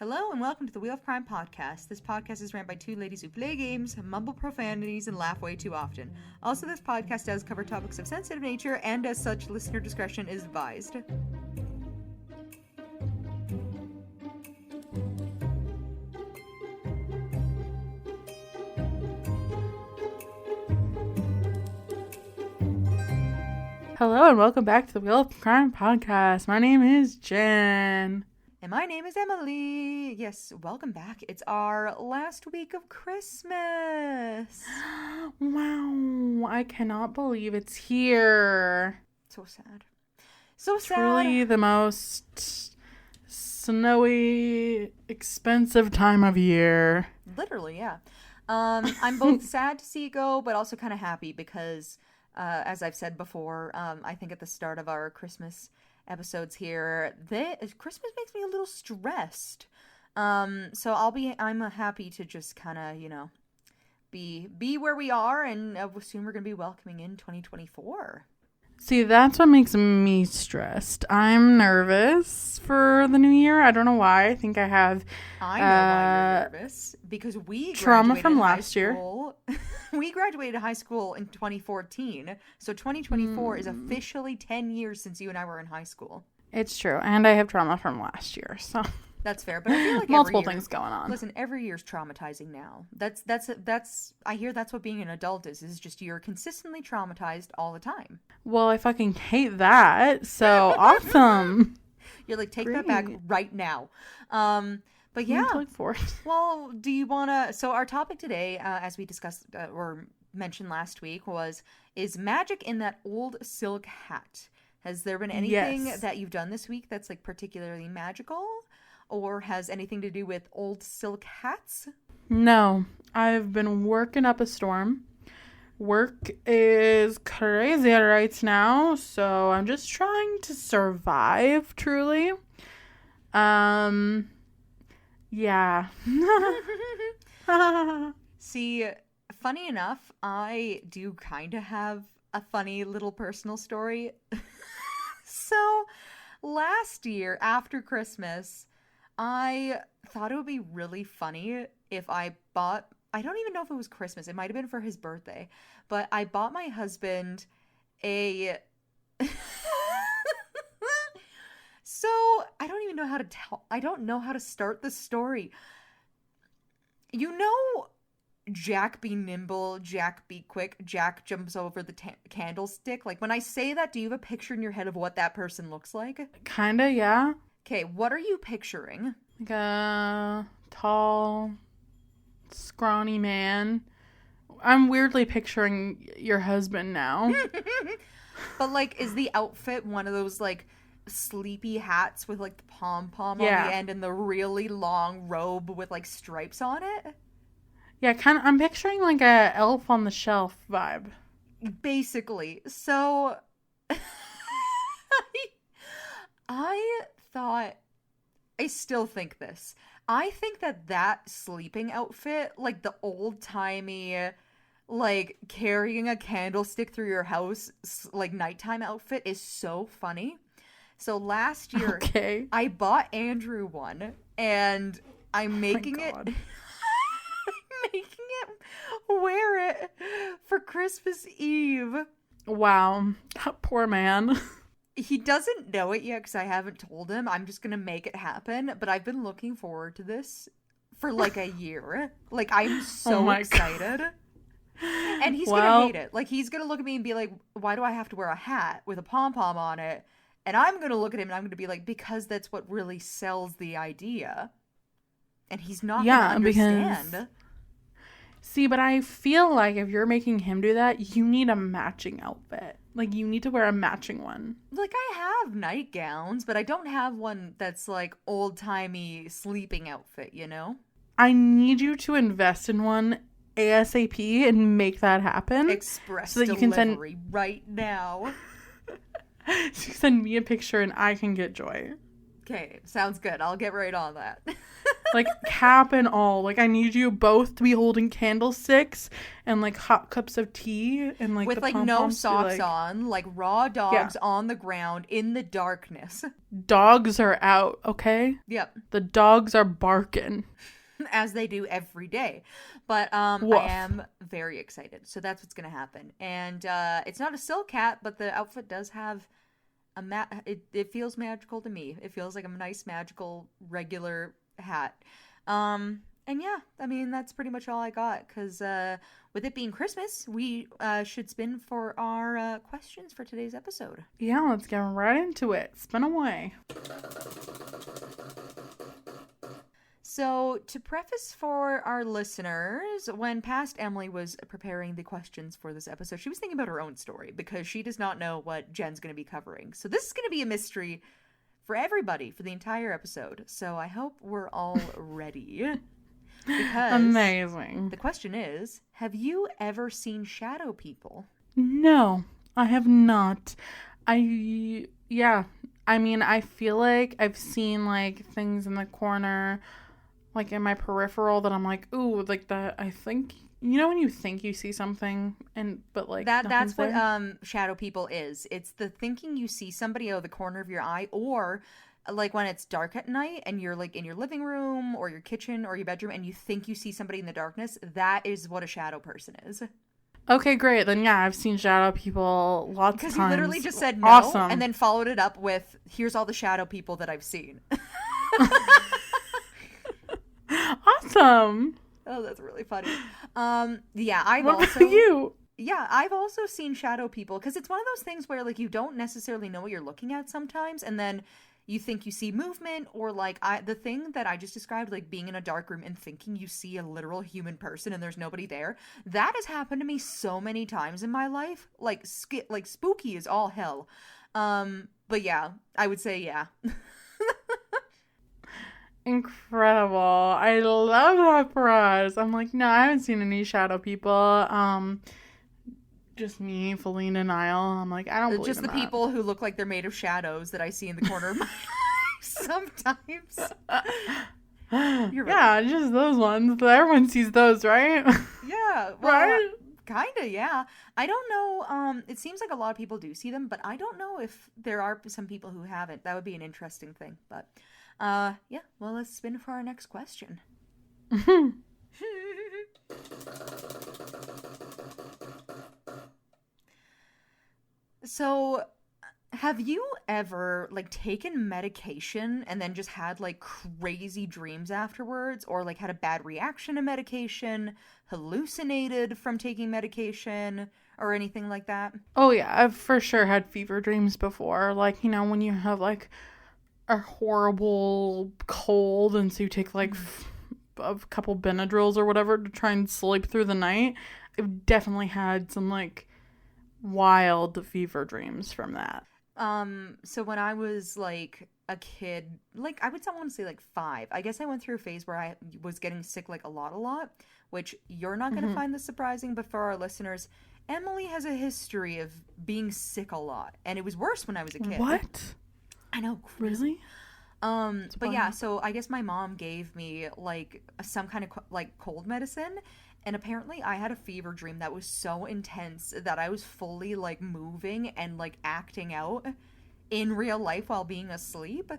Hello and welcome to the Wheel of Crime podcast. This podcast is ran by two ladies who play games, mumble profanities, and laugh way too often. Also, this podcast does cover topics of sensitive nature, and as such, listener discretion is advised. Hello and welcome back to the Wheel of Crime podcast. My name is Jen. And my name is Emily. Yes, welcome back. It's our last week of Christmas. Wow, I cannot believe it's here. So sad. So sad. Truly the most snowy, expensive time of year. Literally, yeah. I'm both sad to see it go, but also kind of happy because, as I've said before, I think at the start of our Christmas episodes here, Christmas makes me a little stressed. So I'm happy to just kind of, be where we are, and soon we're going to be welcoming in 2024. See, that's what makes me stressed. I'm nervous for the new year. I don't know why. I think I have I know why you're nervous. Because we trauma graduated from last year. We graduated high school in 2014. So 2024 is officially 10 years since you and I were in high school. It's true. And I have trauma from last year. So that's fair. But I feel like multiple things going on. Listen, every year's traumatizing now. That's I hear that's what being an adult is just you're consistently traumatized all the time. Well, I fucking hate that. So awesome. You're like, take that back right now. But yeah. Look forward. Well, do you want to... So our topic today, as we discussed or mentioned last week, is magic in that old silk hat. Has there been anything that you've done this week that's like particularly magical? Or has anything to do with old silk hats? No. I've been working up a storm. Work is crazy right now, so I'm just trying to survive, truly. Yeah. See, funny enough, I do kind of have a funny little personal story. So, last year, after Christmas, I thought it would be really funny if I don't even know if it was Christmas. It might have been for his birthday. But I bought my husband a... So, I don't even know how to I don't know how to start the story. You know, Jack be nimble, Jack be quick, Jack jumps over the candlestick. Like, when I say that, do you have a picture in your head of what that person looks like? Kinda, yeah. Okay, what are you picturing? Like a tall, scrawny man. I'm weirdly picturing your husband now. But, like, is the outfit one of those, like, sleepy hats with, like, the pom-pom on the end and the really long robe with, like, stripes on it? Yeah, kind of. I'm picturing, like, a Elf on the Shelf vibe. Basically. So, I thought... I still think this. I think that sleeping outfit, like the old-timey, like, carrying a candlestick through your house, like, nighttime outfit is so funny. So last year, I bought Andrew one, and I'm making it... I'm making it wear it for Christmas Eve. Wow. That poor man. He doesn't know it yet because I haven't told him. I'm just going to make it happen. But I've been looking forward to this for like a year. Like, I'm so excited. God. And he's going to hate it. Like, he's going to look at me and be like, why do I have to wear a hat with a pom-pom on it? And I'm going to look at him and I'm going to be like, because that's what really sells the idea. And he's not going to understand. See, but I feel like if you're making him do that, you need a matching outfit. Like, you need to wear a matching one. Like, I have nightgowns, but I don't have one that's, like, old-timey sleeping outfit, you know? I need you to invest in one ASAP and make that happen. Express so that delivery you can send right now. Send me a picture and I can get joy. Okay, sounds good. I'll get right on that. Like, cap and all. Like, I need you both to be holding candlesticks and, like, hot cups of tea and, like, With the like no pom-poms socks like, on, like raw dogs on the ground in the darkness. dogs are out, okay? Yep. The dogs are barking. As they do every day. But Woof. I am very excited. So that's what's going to happen. And it's not a silk hat, but the outfit does have it feels magical to me. It feels like a nice magical regular hat. And yeah, I mean, that's pretty much all I got, because with it being Christmas, we should spin for our questions for today's episode. Yeah, let's get right into it. Spin away. So, to preface for our listeners, when past Emily was preparing the questions for this episode, she was thinking about her own story, because she does not know what Jen's going to be covering. So this is going to be a mystery for everybody for the entire episode. So I hope we're all ready. Because amazing. The question is, have you ever seen shadow people? No, I have not. I mean, I feel like I've seen, like, things in the corner, like, in my peripheral that I'm like, ooh, like, that, I think, you know when you think you see something, but, like, that's what there? Shadow people is. It's the thinking you see somebody out of the corner of your eye, or, like, when it's dark at night and you're, like, in your living room or your kitchen or your bedroom and you think you see somebody in the darkness. That is what a shadow person is. Okay, great. Then, yeah, I've seen shadow people lots of times. Because you literally just said no, awesome. And then followed it up with, here's all the shadow people that I've seen. Awesome. Oh, that's really funny. Yeah, what about you? Yeah, I've also seen shadow people, because it's one of those things where, like, you don't necessarily know what you're looking at sometimes, and then you think you see movement, or, like, the thing that I just described, like, being in a dark room and thinking you see a literal human person and there's nobody there. That has happened to me so many times in my life. Like, spooky is all hell. But yeah, I would say yeah. Incredible. I love that for us. I'm like, no, I haven't seen any shadow people. Just me fully in denial. I'm like, I don't believe just in the that. People who look like they're made of shadows that I see in the corner of my eye sometimes. You're right. Yeah, just those ones. Everyone sees those, right? Yeah, well, right? Kinda, yeah. I don't know, it seems like a lot of people do see them, but I don't know if there are some people who haven't. That would be an interesting thing, but yeah, well, let's spin for our next question. So, have you ever, like, taken medication and then just had, like, crazy dreams afterwards, or, like, had a bad reaction to medication, hallucinated from taking medication, or anything like that? Oh, yeah, I've for sure had fever dreams before. Like, you know, when you have, like, a horrible cold, and so you take, like, a couple Benadryls or whatever to try and sleep through the night. I've definitely had some, like, wild fever dreams from that. So when I was, like, a kid, like, I would want to say, like, 5, I guess I went through a phase where I was getting sick, like, a lot, which you're not going to find this surprising, but for our listeners, Emily has a history of being sick a lot, and it was worse when I was a kid. What? I know. Really? But yeah, so I guess my mom gave me, like, some kind of, like, cold medicine, and apparently I had a fever dream that was so intense that I was fully, like, moving and, like, acting out in real life while being asleep.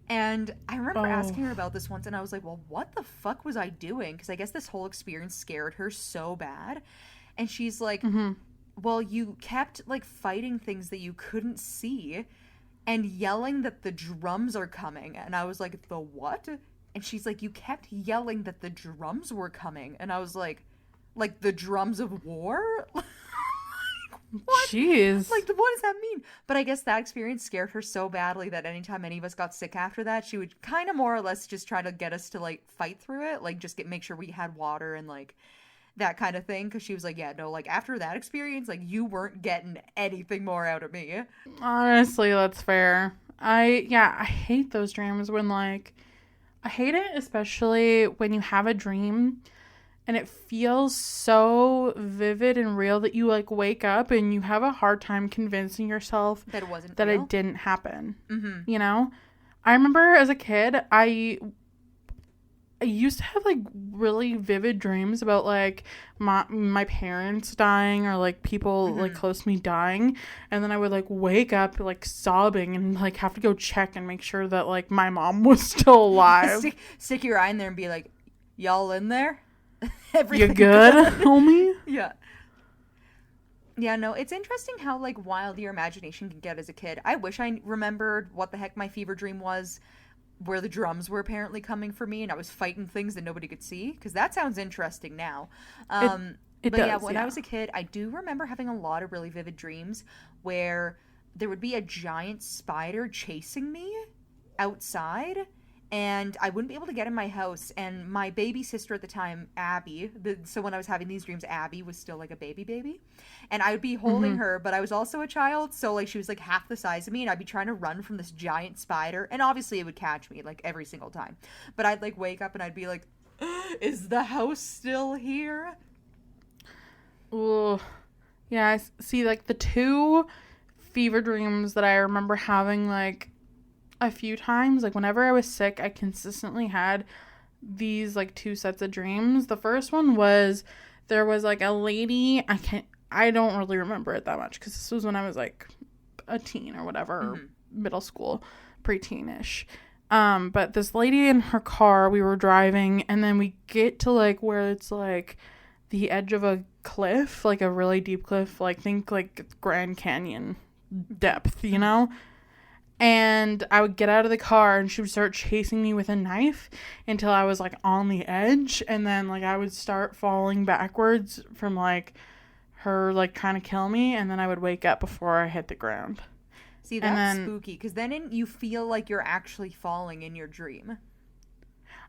And I remember asking her about this once, and I was like, well, what the fuck was I doing? Because I guess this whole experience scared her so bad. And she's like, well, you kept, like, fighting things that you couldn't see and yelling that the drums are coming. And I was like, the what? And she's like, you kept yelling that the drums were coming. And I was like the drums of war? What? Jeez. Like, what does that mean? But I guess that experience scared her so badly that anytime any of us got sick after that, she would kind of more or less just try to get us to, like, fight through it. Like, just make sure we had water and, like, that kind of thing. Because she was like, yeah, no, like, after that experience, like, you weren't getting anything more out of me. Honestly, that's fair. I hate those dreams when, like, I hate it especially when you have a dream and it feels so vivid and real that you, like, wake up and you have a hard time convincing yourself that it wasn't that real. It didn't happen. You know? I remember as a kid, used to have like really vivid dreams about like my parents dying or like people like close to me dying, and then I would like wake up like sobbing and like have to go check and make sure that like my mom was still alive. Stick your eye in there and be like, y'all in there? You good, homie? Yeah. Yeah, no, it's interesting how like wild your imagination can get as a kid. I wish I remembered what the heck my fever dream was, where the drums were apparently coming for me and I was fighting things that nobody could see, because that sounds interesting now. It But does, yeah, when I was a kid, I do remember having a lot of really vivid dreams where there would be a giant spider chasing me outside, and I wouldn't be able to get in my house. And my baby sister at the time, Abby, so when I was having these dreams, Abby was still like a baby. And I would be holding her, but I was also a child, so like she was like half the size of me, and I'd be trying to run from this giant spider. And obviously it would catch me like every single time. But I'd like wake up and I'd be like, is the house still here? Oh, yeah. I see, like the two fever dreams that I remember having like a few times, like whenever I was sick, I consistently had these like two sets of dreams. The first one was there was like a lady, I don't really remember it that much because this was when I was like a teen or whatever, middle school, preteenish. But this lady in her car, we were driving, and then we get to like where it's like the edge of a cliff, like a really deep cliff, like think like Grand Canyon depth, you know? And I would get out of the car and she would start chasing me with a knife until I was like on the edge, and then like I would start falling backwards from like her like trying to kill me, and then I would wake up before I hit the ground. See, that's spooky, because then you feel like you're actually falling in your dream.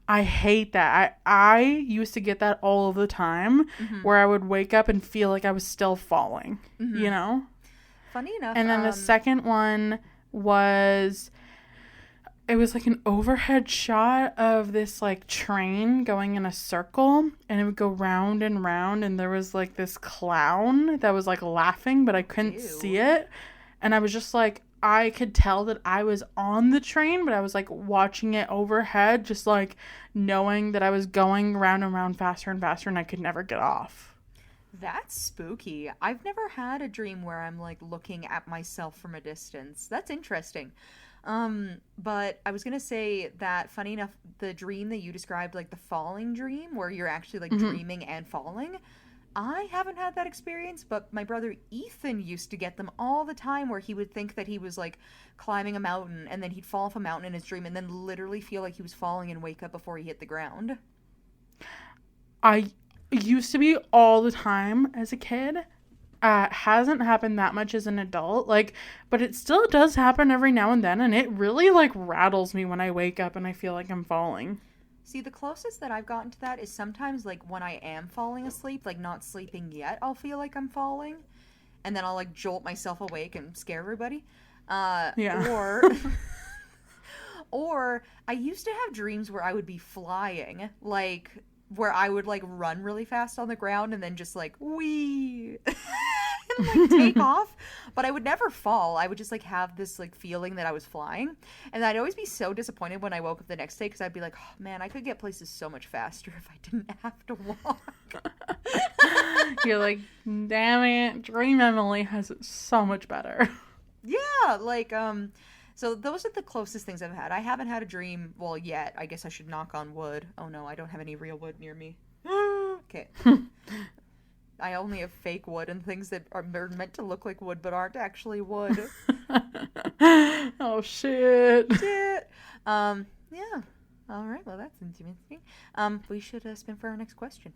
I hate that. I used to get that all of the time, where I would wake up and feel like I was still falling, you know? Funny enough. And then the second one was, it was like an overhead shot of this like train going in a circle, and it would go round and round, and there was like this clown that was like laughing, but I couldn't see it. And I was just like, I could tell that I was on the train, but I was like watching it overhead, just like knowing that I was going round and round faster and faster, and I could never get off. That's spooky. I've never had a dream where I'm like looking at myself from a distance. That's interesting. But I was gonna say that, funny enough, the dream that you described, like the falling dream where you're actually like dreaming and falling, I haven't had that experience, but my brother Ethan used to get them all the time, where he would think that he was like climbing a mountain, and then he'd fall off a mountain in his dream and then literally feel like he was falling and wake up before he hit the ground. It used to be all the time as a kid. Hasn't happened that much as an adult, like, but it still does happen every now and then, and it really like rattles me when I wake up and I feel like I'm falling. See, the closest that I've gotten to that is sometimes like when I am falling asleep, like not sleeping yet, I'll feel like I'm falling, and then I'll like jolt myself awake and scare everybody. Or I used to have dreams where I would be flying, like where I would like run really fast on the ground and then just like wee and like take off, but I would never fall. I would just like have this like feeling that I was flying, and I'd always be so disappointed when I woke up the next day, because I'd be like, oh man, I could get places so much faster if I didn't have to walk. You're like, damn it, Dream Emily has it so much better. Yeah, like so those are the closest things I've had. I haven't had a dream, well, yet. I guess I should knock on wood. Oh no, I don't have any real wood near me. Okay. I only have fake wood and things that are meant to look like wood but aren't actually wood. Oh shit. Shit. Yeah. All right. Well, that's interesting. We should spin for our next question.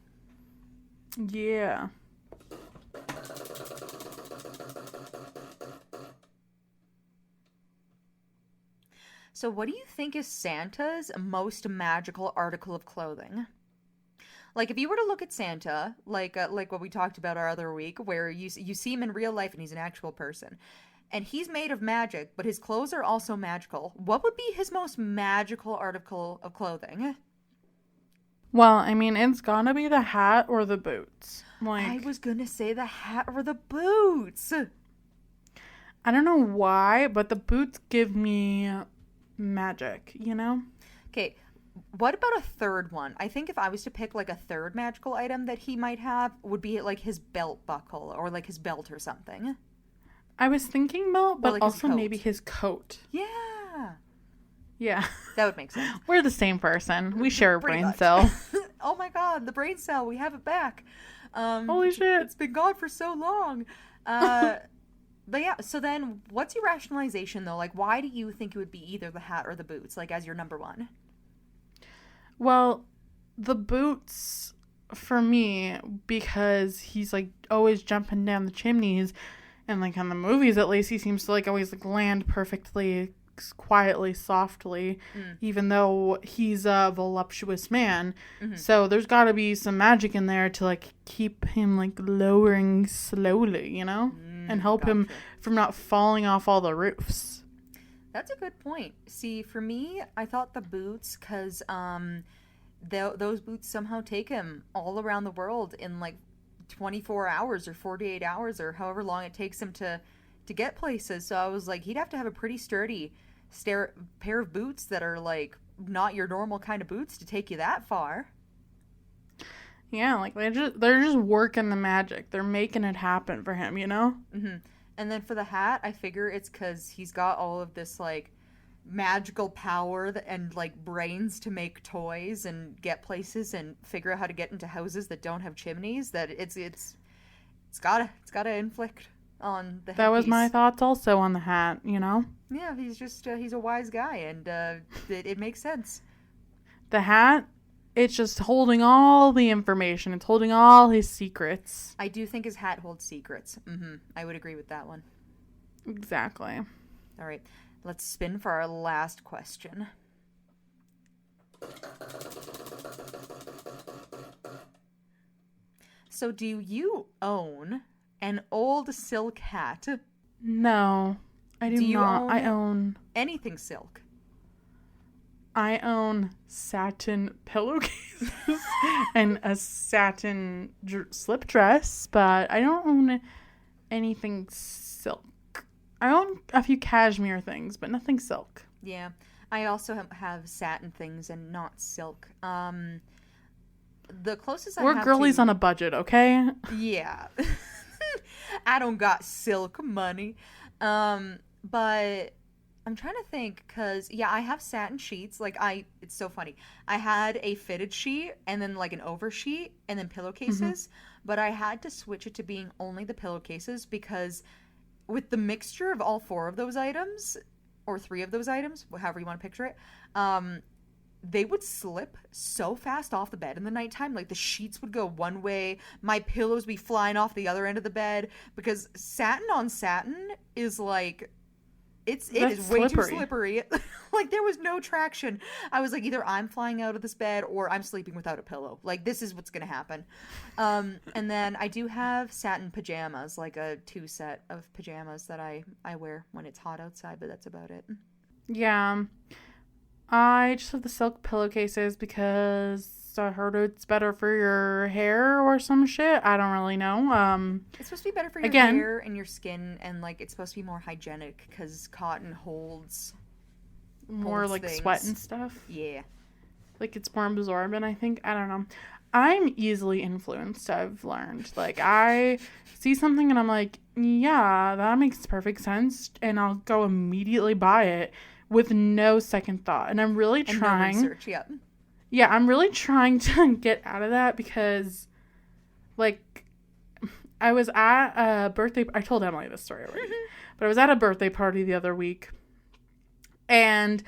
Yeah. So, what do you think is Santa's most magical article of clothing? Like, if you were to look at Santa, like what we talked about our other week, where you see him in real life and he's an actual person, and he's made of magic, but his clothes are also magical, what would be his most magical article of clothing? Well, I mean, it's gonna be the hat or the boots. Like, I was gonna say the hat or the boots. I don't know why, but the boots give me magic, you know? Okay, What about a third one? I think if I was to pick like a third magical item that he might have, would be like his belt buckle or like his belt or something. I was thinking belt, but like also maybe his coat. Yeah. Yeah. That would make sense. We're the same person. We share a Pretty brain much. cell. Oh my god, the brain cell, we have it back. Holy shit. It's been gone for so long. But yeah, so then what's your rationalization though? Like, why do you think it would be either the hat or the boots, like as your number one? Well, the boots for me, because he's like always jumping down the chimneys, and like on the movies at least, he seems to like always like land perfectly, quietly, softly, even though he's a voluptuous man. Mm-hmm. So there's got to be some magic in there to like keep him like lowering slowly, you know, and help him from not falling off all the roofs. That's a good point. See, for me, I thought the boots, because those boots somehow take him all around the world in like 24 hours or 48 hours or however long it takes him to get places. So I was like, he'd have to have a pretty sturdy pair of boots that are like not your normal kind of boots to take you that far. Yeah, like they're just working the magic. They're making it happen for him, you know? Mm-hmm. And then for the hat, I figure it's because he's got all of this like magical power and like brains to make toys and get places and figure out how to get into houses that don't have chimneys. That it's gotta inflict on the headpiece. That was my thoughts also on the hat, you know? Yeah, he's just he's a wise guy, and it makes sense. The hat, it's just holding all the information. It's holding all his secrets. I do think his hat holds secrets. I would agree with that one. Exactly. All right, let's spin for our last question. So, do you own an old silk hat? No, I do not. I own anything silk. I own satin pillowcases and a satin slip dress, but I don't own anything silk. I own a few cashmere things, but nothing silk. Yeah, I also have satin things and not silk. The closest We're girlies on a budget, okay? Yeah. I don't got silk money. But I'm trying to think, because, yeah, I have satin sheets. Like, it's so funny. I had a fitted sheet and then, like, an oversheet and then pillowcases. But I had to switch it to being only the pillowcases because with the mixture of all four of those items, or three of those items, however you want to picture it, they would slip so fast off the bed in the nighttime. Like, the sheets would go one way, my pillows would be flying off the other end of the bed, because satin on satin is like, it is way too slippery. Like, there was no traction. I was like, either I'm flying out of this bed or I'm sleeping without a pillow. Like, this is what's gonna happen. And then I do have satin pajamas, like a 2 set of pajamas that I wear when it's hot outside, but that's about it. Yeah. I just have the silk pillowcases because I heard it's better for your hair or some shit. I don't really know. It's supposed to be better for your hair and your skin, and like it's supposed to be more hygienic because cotton holds like things. Sweat and stuff. Yeah. Like it's more absorbent, I think. I don't know. I'm easily influenced, I've learned. Like, I see something and I'm like, yeah, that makes perfect sense. And I'll go immediately buy it with no second thought. And I'm really trying. No research, yeah. Yeah, I'm really trying to get out of that because, like, I was at a birthday. I told Emily this story already. But I was at a birthday party the other week. And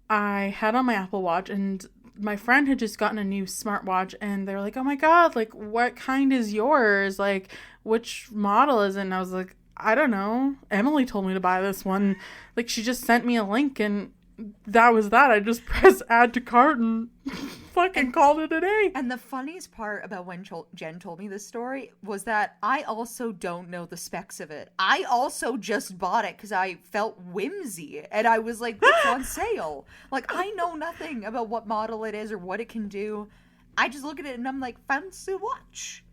I had on my Apple Watch, and my friend had just gotten a new smartwatch, and they were like, oh my God, like, what kind is yours? Like, which model is it? And I was like, I don't know. Emily told me to buy this one. Like, she just sent me a link, and that was that. I just pressed add to cart and fucking called it a day. And the funniest part about when Jen told me this story was that I also don't know the specs of it. I also just bought it because I felt whimsy, and I was like, it's on sale. Like, I know nothing about what model it is or what it can do. I just look at it and I'm like, fancy watch.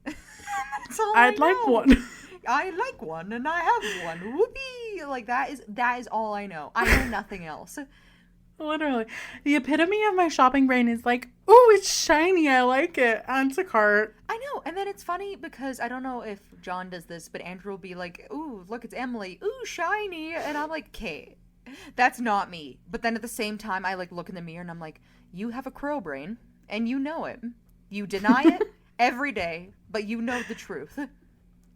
That's all I'd like one. I like one and I have one. Whoopee! Like, that is all I know. I know nothing else. Literally. The epitome of my shopping brain is like, ooh, it's shiny. I like it. Add to cart. I know. And then it's funny because I don't know if John does this, but Andrew will be like, ooh, look, it's Emily. Ooh, shiny. And I'm like, okay, that's not me. But then at the same time, I like look in the mirror and I'm like, you have a crow brain and you know it. You deny it every day, but you know the truth.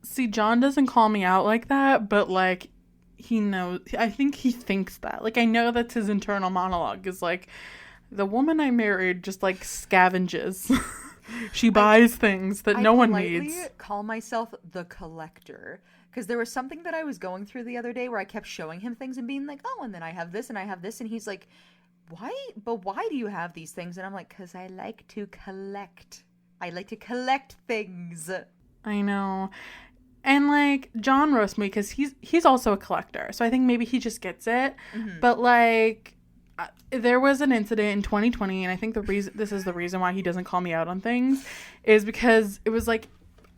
See, John doesn't call me out like that, but like, he knows. I think he thinks that. Like, I know that's his internal monologue is like, the woman I married just like scavenges. She buys things that no one needs. I call myself the collector because there was something that I was going through the other day where I kept showing him things and being like, oh, and then I have this and I have this. And he's like, why? But why do you have these things? And I'm like, because I like to collect. I like to collect things. I know. And like John roasts me because he's also a collector. So I think maybe he just gets it. Mm-hmm. But like there was an incident in 2020, and I think this is the reason why he doesn't call me out on things, is because it was like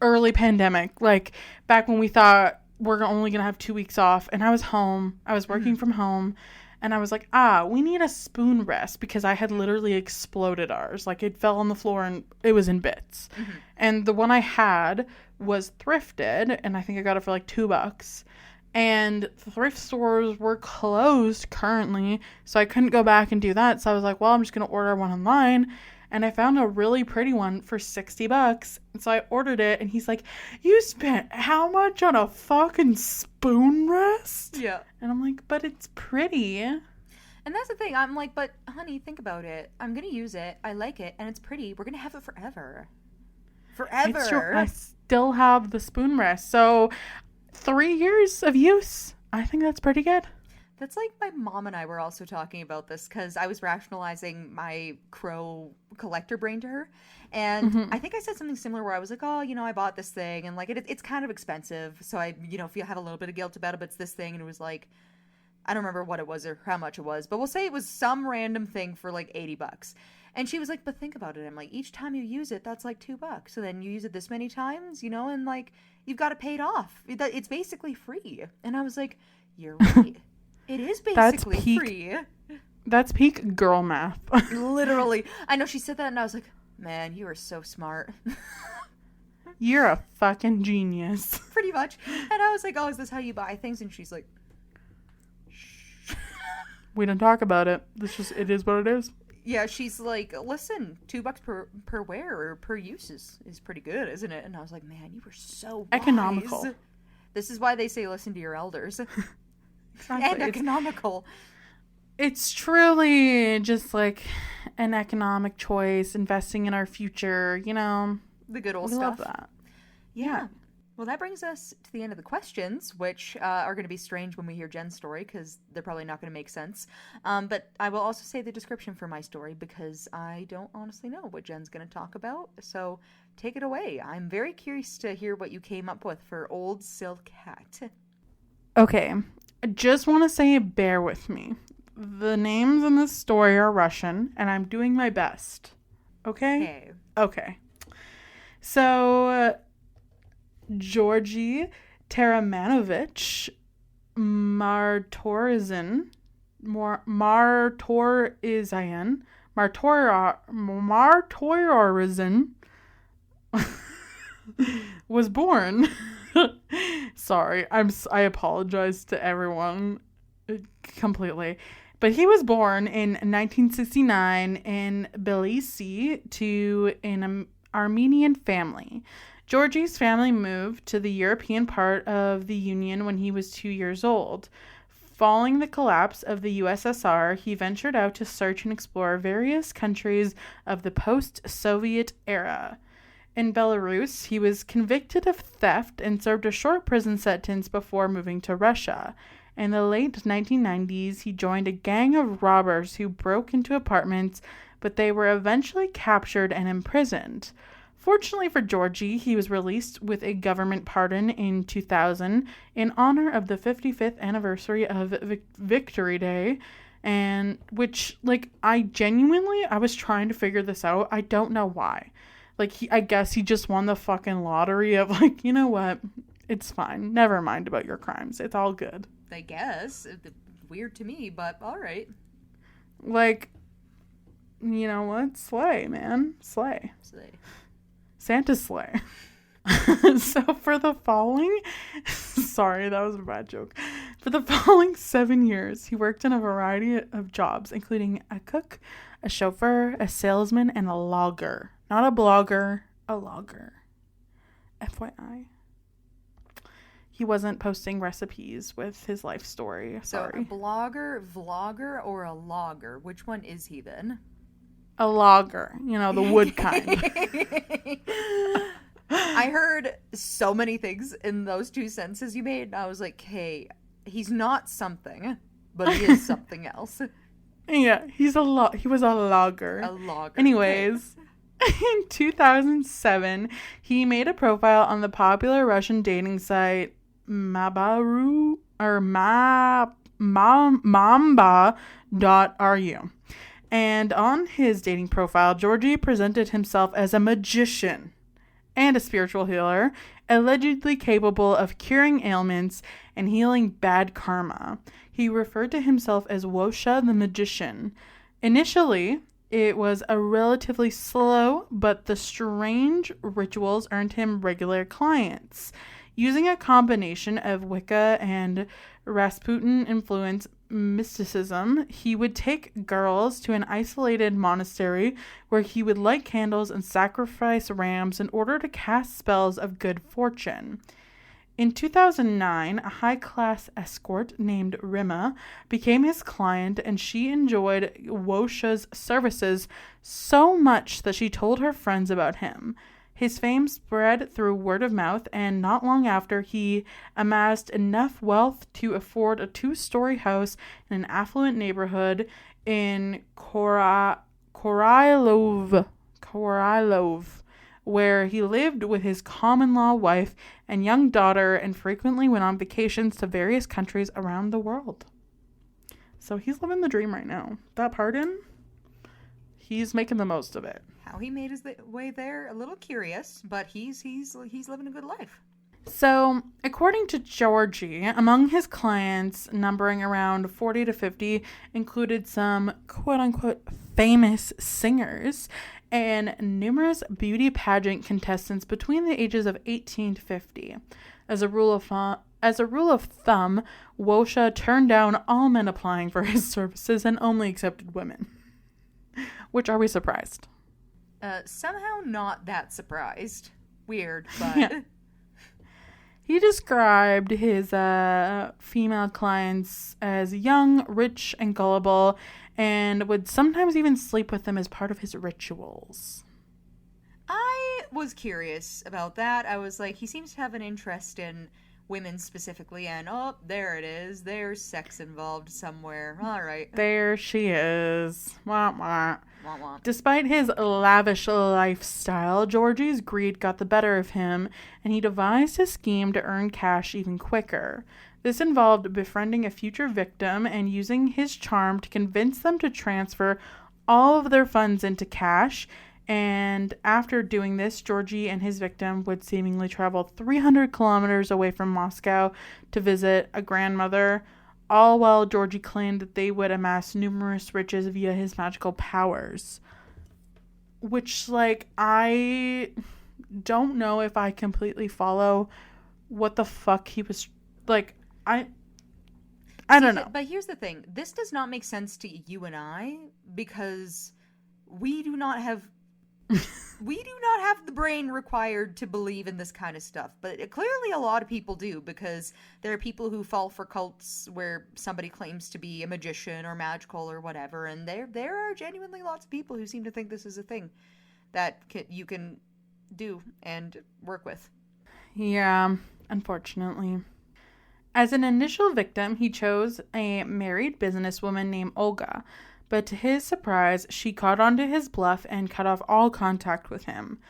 early pandemic, like back when we thought we're only gonna have 2 weeks off, and I was home, I was working from home, and I was like, we need a spoon rest because I had literally exploded ours. Like it fell on the floor and it was in bits. Mm-hmm. And the one I had was thrifted, and I think I got it for like $2. And thrift stores were closed currently, so I couldn't go back and do that. So I was like, well, I'm just going to order one online. And I found a really pretty one for $60. And so I ordered it, and he's like, you spent how much on a fucking spoon rest? Yeah. And I'm like, but it's pretty. And that's the thing. I'm like, but honey, think about it. I'm going to use it. I like it, and it's pretty. We're going to have it forever. Forever. It's true. I still have the spoon rest. So 3 years of use. I think that's pretty good. That's like my mom and I were also talking about this because I was rationalizing my crow collector brain to her. And I think I said something similar where I was like, oh, I bought this thing and like it's kind of expensive. So I, have a little bit of guilt about it, but it's this thing. And it was like, I don't remember what it was or how much it was, but we'll say it was some random thing for like $80. And she was like, but think about it. I'm like, each time you use it, that's like $2. So then you use it this many times, and like you've got it paid off. It's basically free. And I was like, you're right. It is basically free. That's peak girl math. Literally. I know she said that and I was like, man, you are so smart. You're a fucking genius. Pretty much. And I was like, oh, is this how you buy things? And she's like, shh. We don't talk about it. It is what it is. Yeah, she's like, listen, $2 per wear or per use is pretty good, isn't it? And I was like, man, you were so wise. Economical. This is why they say listen to your elders. Exactly. And economical. It's truly just like an economic choice, investing in our future, The good old stuff. Love that. Yeah. Well, that brings us to the end of the questions, which are going to be strange when we hear Jen's story because they're probably not going to make sense. But I will also say the description for my story because I don't honestly know what Jen's going to talk about. So take it away. I'm very curious to hear what you came up with for Old Silk Hat. Okay. I just want to say, bear with me. The names in this story are Russian, and I'm doing my best. Okay? Okay. So, Georgy Taramanovich Martorizian was born. Sorry, I apologize to everyone completely. But he was born in 1969 in Tbilisi to an Armenian family. Georgie's family moved to the European part of the Union when he was 2 years old. Following the collapse of the USSR, he ventured out to search and explore various countries of the post-Soviet era. In Belarus, he was convicted of theft and served a short prison sentence before moving to Russia. In the late 1990s, he joined a gang of robbers who broke into apartments, but they were eventually captured and imprisoned. Fortunately for Georgie, he was released with a government pardon in 2000 in honor of the 55th anniversary of Victory Day, and which, I was trying to figure this out. I don't know why. I guess he just won the fucking lottery of, you know what? It's fine. Never mind about your crimes. It's all good. I guess. Weird to me, but all right. Like, you know what? Slay, man. Slay. Santa's slay. So for the following, sorry, that was a bad joke. For the following 7 years, he worked in a variety of jobs, including a cook, a chauffeur, a salesman, and a logger. Not a blogger, a logger. FYI. He wasn't posting recipes with his life story. Sorry. So a blogger, vlogger, or a logger? Which one is he then? A logger. You know, the wood kind. I heard so many things in those two sentences you made, and I was like, hey, he's not something, but he is something else. Yeah, he was a logger. A logger. Anyways, in 2007, he made a profile on the popular Russian dating site Mamba.ru. And on his dating profile, Georgie presented himself as a magician and a spiritual healer, allegedly capable of curing ailments and healing bad karma. He referred to himself as Gosha the Magician. Initially, it was a relatively slow, but the strange rituals earned him regular clients. Using a combination of Wicca and Rasputin-influenced mysticism, he would take girls to an isolated monastery where he would light candles and sacrifice rams in order to cast spells of good fortune. In 2009, a high-class escort named Rima became his client, and she enjoyed Gosha's services so much that she told her friends about him. His fame spread through word of mouth, and not long after, he amassed enough wealth to afford a 2-story house in an affluent neighborhood in Korailov, where he lived with his common-law wife and young daughter and frequently went on vacations to various countries around the world. So he's living the dream right now. That pardon? He's making the most of it. How he made his way there, a little curious, but he's living a good life. So, according to Georgie, among his clients, numbering around 40 to 50, included some quote-unquote famous singers and numerous beauty pageant contestants between the ages of 18 to 50. As a rule of thumb, Gosha turned down all men applying for his services and only accepted women. Which, are we surprised? Somehow not that surprised. Weird, but... Yeah. He described his female clients as young, rich, and gullible, and would sometimes even sleep with them as part of his rituals. I was curious about that. I was like, he seems to have an interest in women specifically, and oh, there it is. There's sex involved somewhere. All right. There she is. Wah, wah. Wah, wah. Despite his lavish lifestyle, Georgie's greed got the better of him, and he devised a scheme to earn cash even quicker. This involved befriending a future victim and using his charm to convince them to transfer all of their funds into cash. And after doing this, Georgie and his victim would seemingly travel 300 kilometers away from Moscow to visit a grandmother, all while Georgie claimed that they would amass numerous riches via his magical powers. Which, like, I don't know if I completely follow what the fuck he was, like, I don't know. But here's the thing. This does not make sense to you and I because we do not have the brain required to believe in this kind of stuff. But clearly a lot of people do, because there are people who fall for cults where somebody claims to be a magician or magical or whatever. And there are genuinely lots of people who seem to think this is a thing that you can do and work with. Yeah, unfortunately. As an initial victim, he chose a married businesswoman named Olga. But to his surprise, she caught on to his bluff and cut off all contact with him.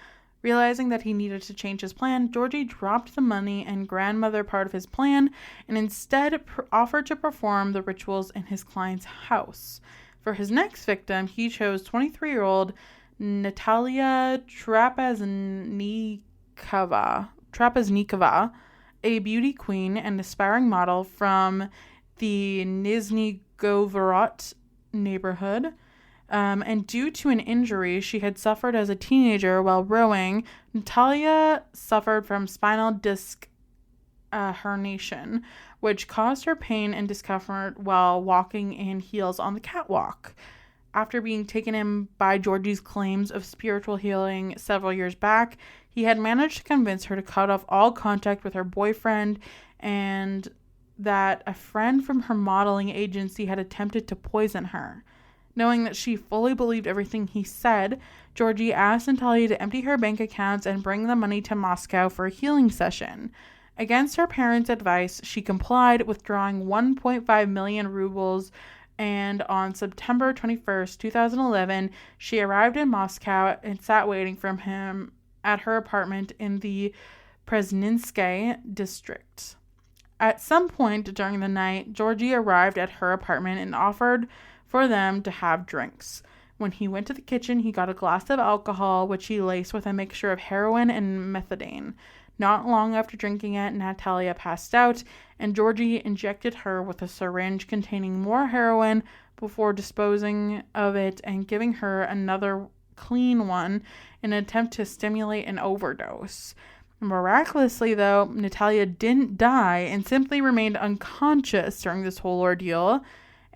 Realizing that he needed to change his plan, Georgie dropped the money and grandmother part of his plan and instead offered to perform the rituals in his client's house. For his next victim, he chose 23-year-old Natalia Trapeznikova, a beauty queen and aspiring model from the Nizhny neighborhood. And due to an injury she had suffered as a teenager while rowing, Natalia suffered from spinal disc herniation, which caused her pain and discomfort while walking in heels on the catwalk. After being taken in by Georgie's claims of spiritual healing several years back, he had managed to convince her to cut off all contact with her boyfriend, and that a friend from her modeling agency had attempted to poison her. Knowing that she fully believed everything he said, Georgie asked Natalia to empty her bank accounts and bring the money to Moscow for a healing session. Against her parents' advice, she complied, withdrawing 1.5 million rubles, and on September 21st, 2011, she arrived in Moscow and sat waiting for him at her apartment in the Presninsky district. At some point during the night, Georgie arrived at her apartment and offered for them to have drinks. When he went to the kitchen, he got a glass of alcohol, which he laced with a mixture of heroin and methadone. Not long after drinking it, Natalia passed out, and Georgie injected her with a syringe containing more heroin before disposing of it and giving her another clean one in an attempt to stimulate an overdose. Miraculously, though, Natalia didn't die and simply remained unconscious during this whole ordeal.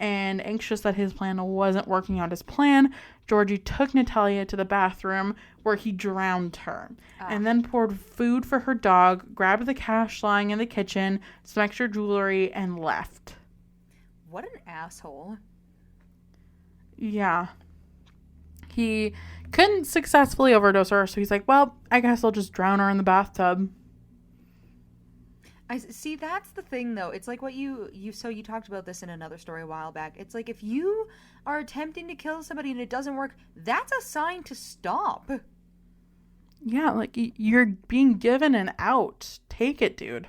And anxious that his plan wasn't working out as planned, Georgie took Natalia to the bathroom where he drowned her, and then poured food for her dog, grabbed the cash lying in the kitchen, some extra jewelry, and left. What an asshole. Yeah. He couldn't successfully overdose her, so he's like, well, I guess I'll just drown her in the bathtub. I see, that's the thing though. It's like what you talked about this in another story a while back. It's like if you are attempting to kill somebody and it doesn't work, that's a sign to stop. Yeah, like you're being given an out. Take it, dude.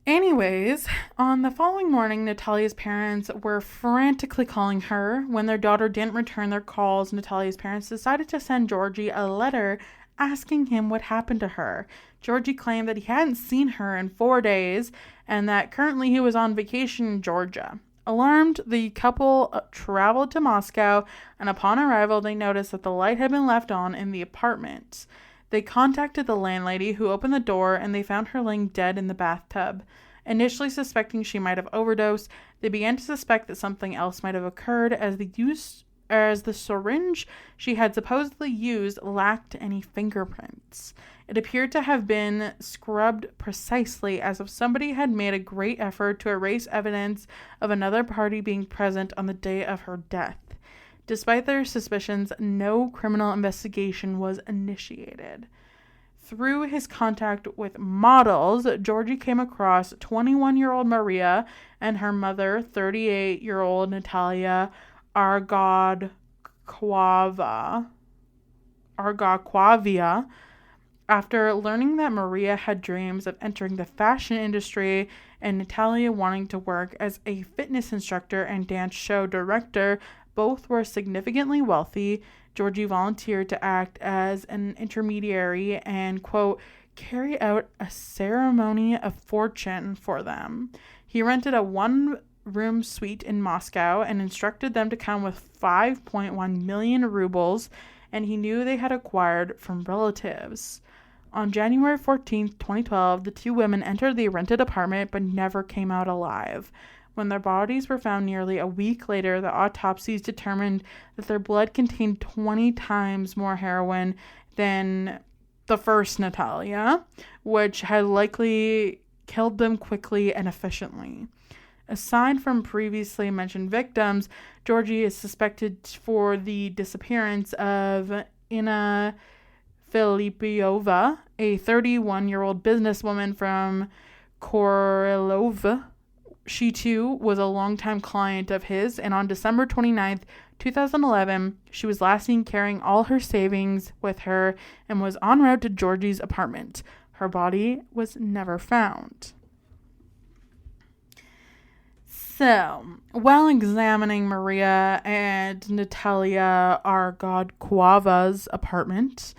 Anyways, on the following morning, Natalia's parents were frantically calling her. When their daughter didn't return their calls, Natalia's parents decided to send Georgie a letter asking him what happened to her. Georgie claimed that he hadn't seen her in 4 days and that currently he was on vacation in Georgia. Alarmed, the couple traveled to Moscow, and upon arrival, they noticed that the light had been left on in the apartment. They contacted the landlady, who opened the door, and they found her laying dead in the bathtub. Initially suspecting she might have overdosed, they began to suspect that something else might have occurred as the syringe she had supposedly used lacked any fingerprints. It appeared to have been scrubbed precisely as if somebody had made a great effort to erase evidence of another party being present on the day of her death. Despite their suspicions, no criminal investigation was initiated. Through his contact with models, Georgie came across 21-year-old Maria and her mother, 38-year-old Natalia Argakhovia. After learning that Maria had dreams of entering the fashion industry and Natalia wanting to work as a fitness instructor and dance show director, both were significantly wealthy, Georgie volunteered to act as an intermediary and, quote, carry out a ceremony of fortune for them. He rented a one-room suite in Moscow and instructed them to come with 5.1 million rubles, and he knew they had acquired from relatives. On January 14th, 2012, the two women entered the rented apartment but never came out alive. When their bodies were found nearly a week later, the autopsies determined that their blood contained 20 times more heroin than the first Natalia, which had likely killed them quickly and efficiently. Aside from previously mentioned victims, Georgie is suspected for the disappearance of Inna Filipiova, a 31-year-old businesswoman from Korolov. She, too, was a longtime client of his, and on December 29th, 2011, she was last seen carrying all her savings with her and was en route to Georgie's apartment. Her body was never found. So, while examining Maria and Natalia Argadkova's apartment,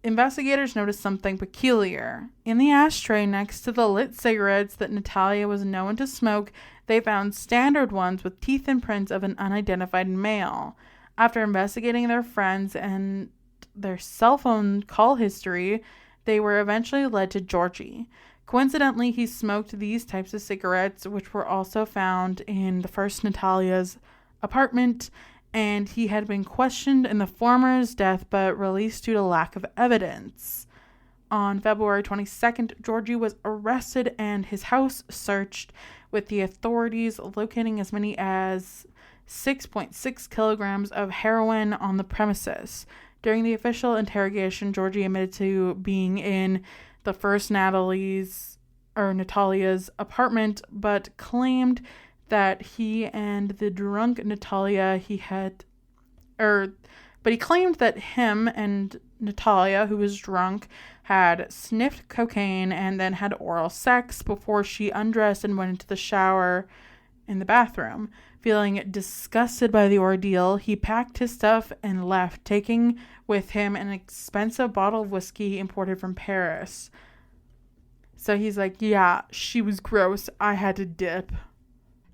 investigators noticed something peculiar. In the ashtray next to the lit cigarettes that Natalia was known to smoke, They found standard ones with teeth and prints of an unidentified male. After investigating their friends and their cell phone call history, they were eventually led to Georgie. Coincidentally, he smoked these types of cigarettes, which were also found in the first Natalia's apartment, and he had been questioned in the former's death but released due to lack of evidence. On February 22nd, Georgie was arrested and his house searched, with the authorities locating as many as 6.6 kilograms of heroin on the premises. During the official interrogation, Georgie admitted to being in the first Natalia's apartment, but claimed that he and the drunk Natalia he claimed that him and Natalia, who was drunk, had sniffed cocaine and then had oral sex before she undressed and went into the shower in the bathroom. Feeling disgusted by the ordeal, he packed his stuff and left, taking with him an expensive bottle of whiskey imported from Paris. So he's like, yeah, she was gross. I had to dip.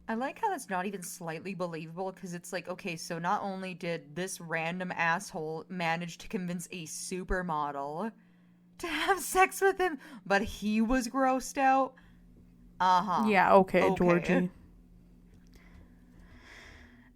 I like how that's not even slightly believable, because it's like, okay, so not only did this random asshole manage to convince a supermodel to have sex with him, but he was grossed out. Yeah, okay, Georgie.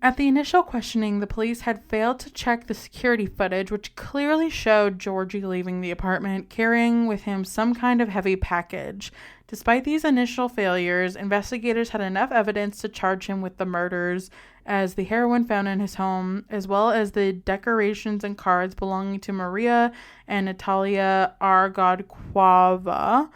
At the initial questioning, the police had failed to check the security footage, which clearly showed Georgie leaving the apartment, carrying with him some kind of heavy package. Despite these initial failures, investigators had enough evidence to charge him with the murders, as the heroin found in his home, as well as the decorations and cards belonging to Maria and Natalia Argadquava,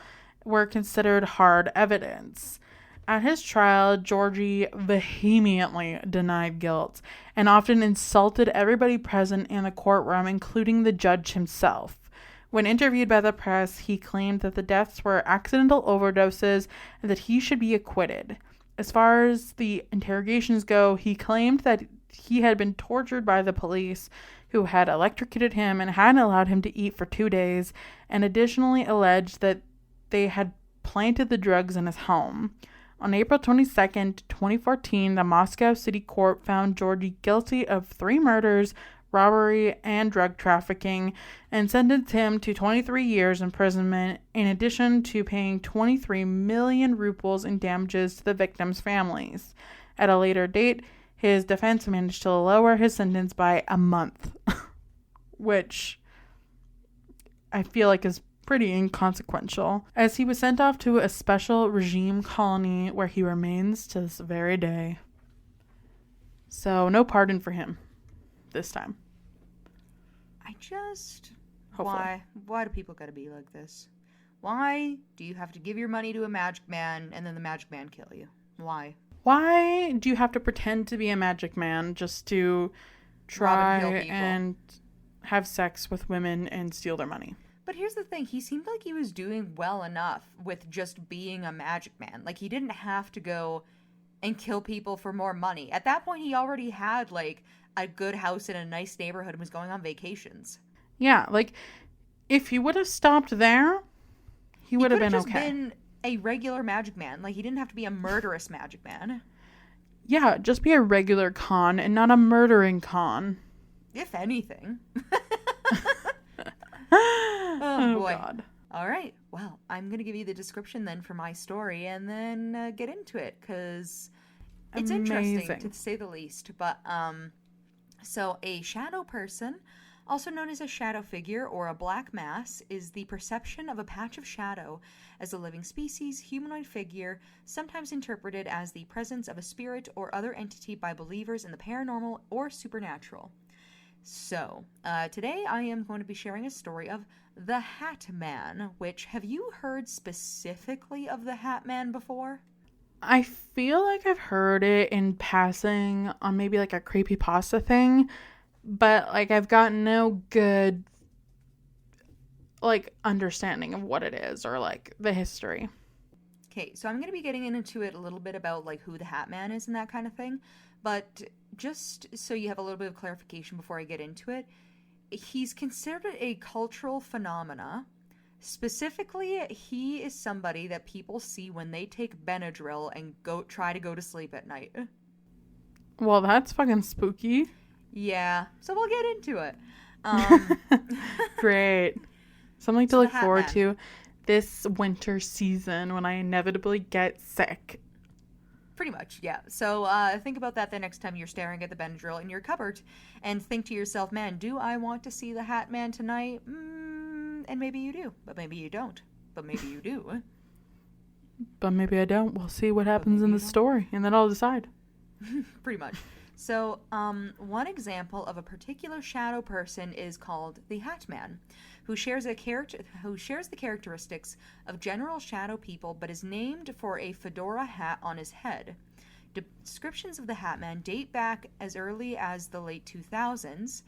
were considered hard evidence. At his trial, Georgie vehemently denied guilt and often insulted everybody present in the courtroom, including the judge himself. When interviewed by the press, he claimed that the deaths were accidental overdoses and that he should be acquitted. As far as the interrogations go, he claimed that he had been tortured by the police, who had electrocuted him and hadn't allowed him to eat for 2 days, and additionally alleged that they had planted the drugs in his home. On April 22nd, 2014, the Moscow City Court found Georgie guilty of 3 murders, robbery, and drug trafficking, and sentenced him to 23 years imprisonment, in addition to paying 23 million rubles in damages to the victims' families. At a later date, his defense managed to lower his sentence by a month, which I feel like is pretty inconsequential, as he was sent off to a special regime colony where he remains to this very day. So no pardon for him this time. Hopefully. Why do people gotta be like this? Why do you have to give your money to a magic man and then the magic man kill you? Why do you have to pretend to be a magic man just to try and have sex with women and steal their money? But here's the thing, he seemed like he was doing well enough with just being a magic man. Like, he didn't have to go and kill people for more money. At that point, he already had, like, a good house in a nice neighborhood and was going on vacations. Yeah, like, if he would have stopped there, he would have been okay. He could have just been a regular magic man. Like, he didn't have to be a murderous magic man. Yeah, just be a regular con and not a murdering con. If anything. Oh boy. God. All right. Well, I'm going to give you the description then for my story and then get into it, because it's interesting to say the least. But, so a shadow person, also known as a shadow figure or a black mass, is the perception of a patch of shadow as a living species, humanoid figure, sometimes interpreted as the presence of a spirit or other entity by believers in the paranormal or supernatural. So, today I am going to be sharing a story of the Hat Man, which, have you heard specifically of the Hat Man before? I feel like I've heard it in passing on maybe like a creepypasta thing, but like I've got no good like understanding of what it is or like the history. Okay, so I'm going to be getting into it a little bit about like who the Hat Man is and that kind of thing, but just so you have a little bit of clarification before I get into it, he's considered a cultural phenomena Specifically, he is somebody that people see when they take Benadryl and try to go to sleep at night. Well, that's fucking spooky. Yeah, so we'll get into it. Um, Great. Something to So the look Hat forward Man. to this winter season when I inevitably get sick. Pretty much, yeah. So think about that the next time you're staring at the Benadryl in your cupboard and think to yourself, man, do I want to see the Hat Man tonight? And maybe you do, but maybe you don't. But maybe you do. But maybe I don't. We'll see what happens maybe in you the don't. story, and then I'll decide. Pretty much. So, one example of a particular shadow person is called the Hat Man, who shares the characteristics of general shadow people, but is named for a fedora hat on his head. Descriptions of the Hat Man date back as early as the late 2000s,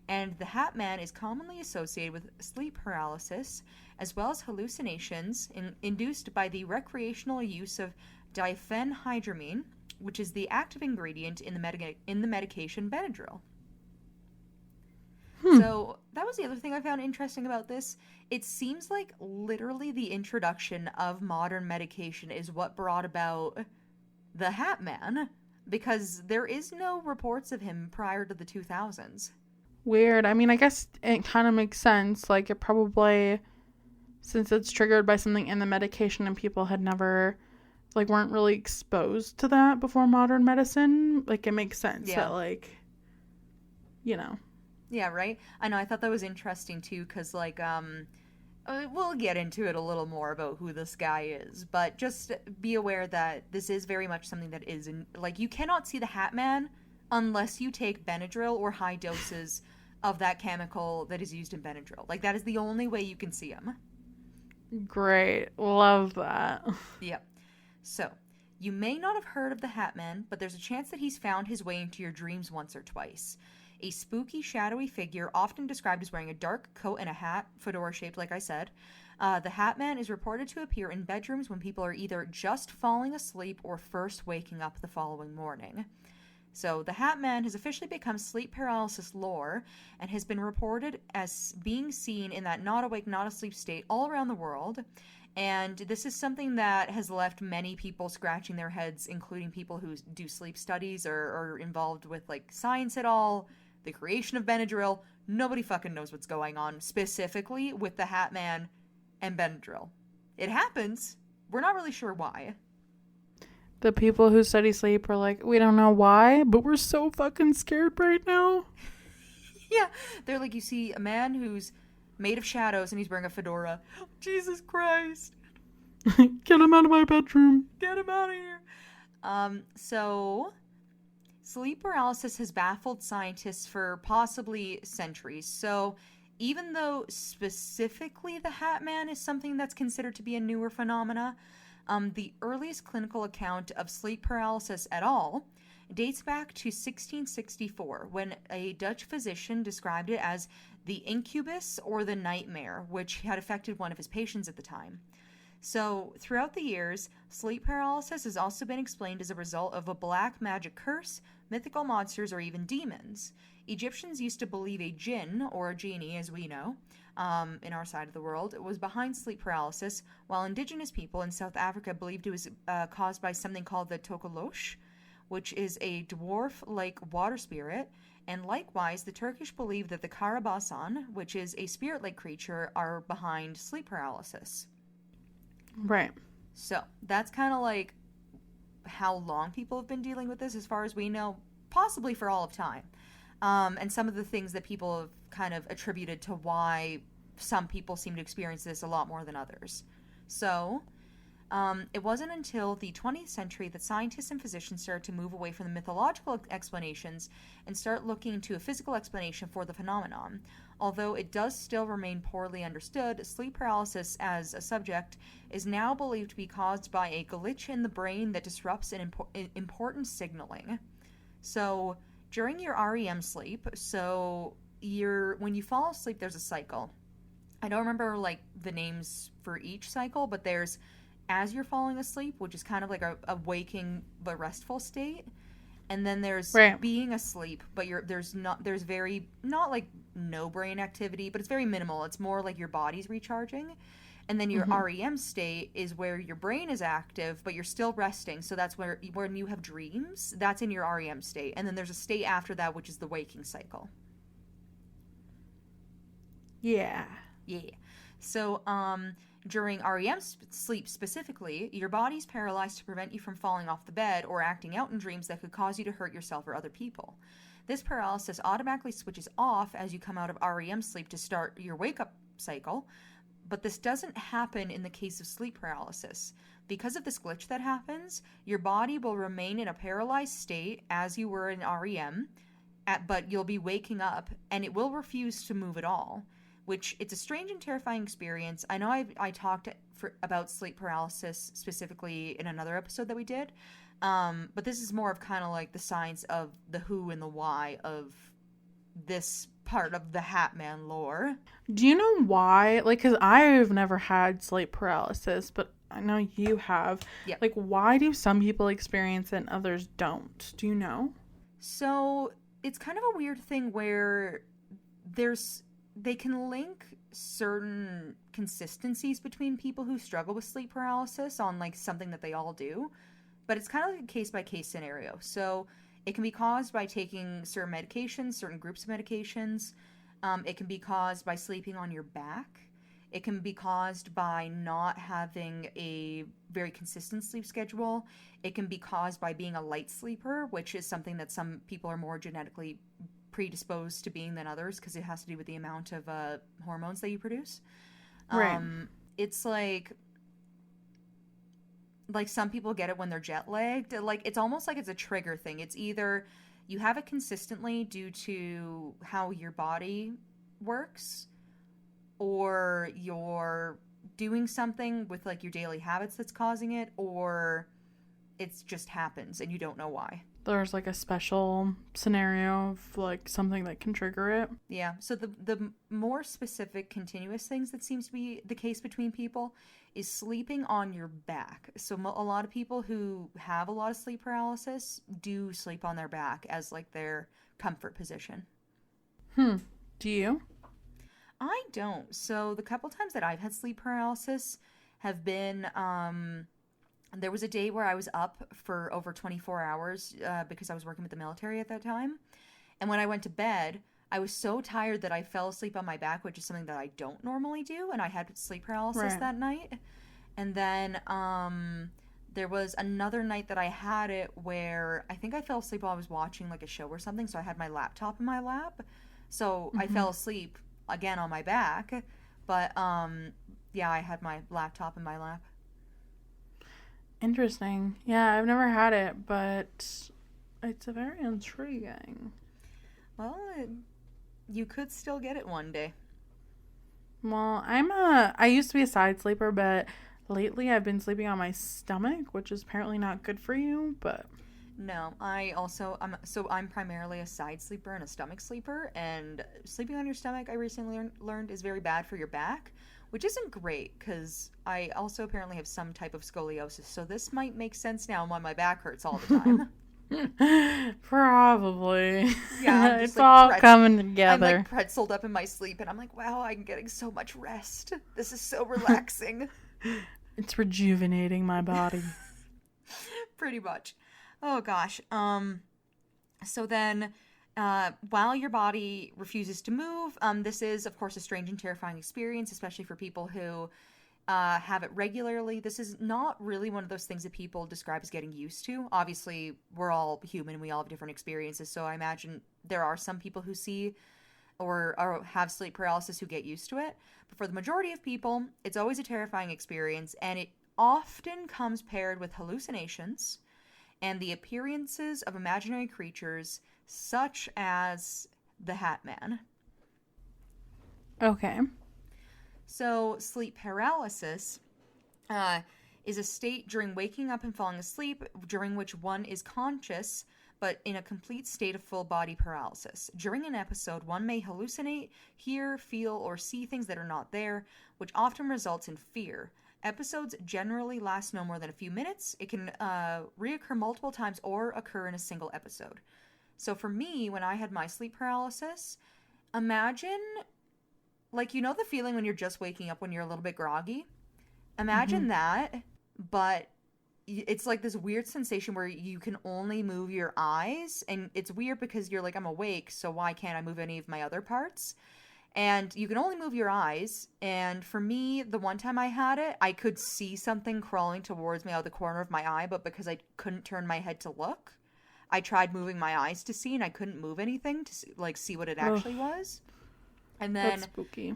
and the Hat Man is commonly associated with sleep paralysis, as well as hallucinations induced by the recreational use of diphenhydramine, which is the active ingredient in the medication Benadryl. So that was the other thing I found interesting about this. It seems like literally the introduction of modern medication is what brought about the Hat Man, because there is no reports of him prior to the 2000s. Weird. I mean, I guess it kind of makes sense. Like, it probably, since it's triggered by something in the medication and people had never, like, weren't really exposed to that before modern medicine, like, it makes sense Yeah. that, like, you know. Yeah, right? I know, I thought that was interesting too, because, like, we'll get into it a little more about who this guy is, but just be aware that this is very much something that is, like, you cannot see the Hat Man unless you take Benadryl or high doses of that chemical that is used in Benadryl. Like, that is the only way you can see him. Great. Love that. Yep. So, you may not have heard of the Hat Man, but there's a chance that he's found his way into your dreams once or twice. A spooky, shadowy figure, often described as wearing a dark coat and a hat, fedora shaped, like I said. The Hat Man is reported to appear in bedrooms when people are either just falling asleep or first waking up the following morning. So, the Hat Man has officially become sleep paralysis lore and has been reported as being seen in that not awake, not asleep state all around the world. And this is something that has left many people scratching their heads, including people who do sleep studies or are involved with, like, science at all, the creation of Benadryl. Nobody fucking knows what's going on, specifically with the Hat Man and Benadryl. It happens. We're not really sure why. The people who study sleep are like, we don't know why, but we're so fucking scared right now. Yeah, they're like, you see a man who's made of shadows and he's wearing a fedora. Jesus Christ. Get him out of my bedroom. Get him out of here. So sleep paralysis has baffled scientists for possibly centuries. So even though specifically the Hat Man is something that's considered to be a newer phenomena, the earliest clinical account of sleep paralysis at all dates back to 1664, when a Dutch physician described it as the incubus or the nightmare, which had affected one of his patients at the time. So, throughout the years, sleep paralysis has also been explained as a result of a black magic curse, mythical monsters, or even demons. Egyptians used to believe a jinn, or a genie as we know, in our side of the world, was behind sleep paralysis, while indigenous people in South Africa believed it was caused by something called the tokolosh, which is a dwarf-like water spirit, and likewise, the Turkish believe that the karabasan, which is a spirit-like creature, are behind sleep paralysis. Right. So, that's kind of like how long people have been dealing with this, as far as we know, possibly for all of time. And some of the things that people have kind of attributed to why some people seem to experience this a lot more than others. So, it wasn't until the 20th century that scientists and physicians started to move away from the mythological explanations and start looking to a physical explanation for the phenomenon. Although it does still remain poorly understood, sleep paralysis as a subject is now believed to be caused by a glitch in the brain that disrupts an important signaling. So, during your REM sleep, when you fall asleep, there's a cycle. I don't remember, like, the names for each cycle, but there's as you're falling asleep, which is kind of like a waking but restful state. And then there's being asleep, but there's very, not like no brain activity, but it's very minimal. It's more like your body's recharging. And then your REM state is where your brain is active, but you're still resting. So that's where when you have dreams, that's in your REM state. And then there's a state after that, which is the waking cycle. Yeah. Yeah. So, during REM sleep specifically, your body's paralyzed to prevent you from falling off the bed or acting out in dreams that could cause you to hurt yourself or other people. This paralysis automatically switches off as you come out of REM sleep to start your wake up cycle, but this doesn't happen in the case of sleep paralysis. Because of this glitch that happens, your body will remain in a paralyzed state as you were in REM, but you'll be waking up and it will refuse to move at all, which it's a strange and terrifying experience. I know I talked about sleep paralysis specifically in another episode that we did, but this is more of kind of like the science of the who and the why of this part of the Hat Man lore. Do you know why? Like, because I've never had sleep paralysis, but I know you have. Yep. Like, why do some people experience it and others don't? Do you know? So it's kind of a weird thing where they can link certain consistencies between people who struggle with sleep paralysis on like something that they all do, but it's kind of like a case by case scenario. So it can be caused by taking certain medications, certain groups of medications. It can be caused by sleeping on your back. It can be caused by not having a very consistent sleep schedule. It can be caused by being a light sleeper, which is something that some people are more genetically predisposed to being than others because it has to do with the amount of hormones that you produce. Right. It's like some people get it when they're jet lagged. Like, it's almost like it's a trigger thing. It's either you have it consistently due to how your body works, or you're doing something with like your daily habits that's causing it, or it just happens and you don't know why. There's like a special scenario of like something that can trigger it. Yeah. So the more specific continuous things that seems to be the case between people is sleeping on your back. So a lot of people who have a lot of sleep paralysis do sleep on their back as like their comfort position. Do you? I don't. So the couple times that I've had sleep paralysis have been there was a day where I was up for over 24 hours because I was working with the military at that time. And when I went to bed, I was so tired that I fell asleep on my back, which is something that I don't normally do. And I had sleep paralysis that night. And then there was another night that I had it where I think I fell asleep while I was watching like a show or something. So I had my laptop in my lap. So I fell asleep again on my back. But yeah, I had my laptop in my lap. Interesting. Yeah, I've never had it, but it's a very intriguing. Well, you could still get it one day. Well, I used to be a side sleeper, but lately I've been sleeping on my stomach, which is apparently not good for you, but... No, I'm primarily a side sleeper and a stomach sleeper, and sleeping on your stomach, I recently learned, is very bad for your back, which isn't great, because I also apparently have some type of scoliosis, so this might make sense now why my back hurts all the time. Probably. Yeah, it's like all coming together. I'm like pretzeled up in my sleep, and I'm like, wow, I'm getting so much rest. This is so relaxing. It's rejuvenating my body. Pretty much. Oh gosh. So then, while your body refuses to move, this is of course a strange and terrifying experience, especially for people who have it regularly. This is not really one of those things that people describe as getting used to. Obviously, we're all human and we all have different experiences. So I imagine there are some people who see or have sleep paralysis who get used to it. But for the majority of people, it's always a terrifying experience, and it often comes paired with hallucinations and the appearances of imaginary creatures such as the Hat Man. Okay. So, sleep paralysis is a state during waking up and falling asleep during which one is conscious but in a complete state of full body paralysis. During an episode, one may hallucinate, hear, feel, or see things that are not there, which often results in fear. Episodes generally last no more than a few minutes. It can reoccur multiple times or occur in a single episode. So for me, when I had my sleep paralysis, imagine like, you know the feeling when you're just waking up when you're a little bit groggy? Mm-hmm. Imagine that, but it's like this weird sensation where you can only move your eyes, and it's weird because you're like, I'm awake, so why can't I move any of my other parts? And you can only move your eyes. And for me, the one time I had it, I could see something crawling towards me out of the corner of my eye, but because I couldn't turn my head to look, I tried moving my eyes to see, and I couldn't move anything to see, like, see what it Ugh, actually was. And that's then spooky.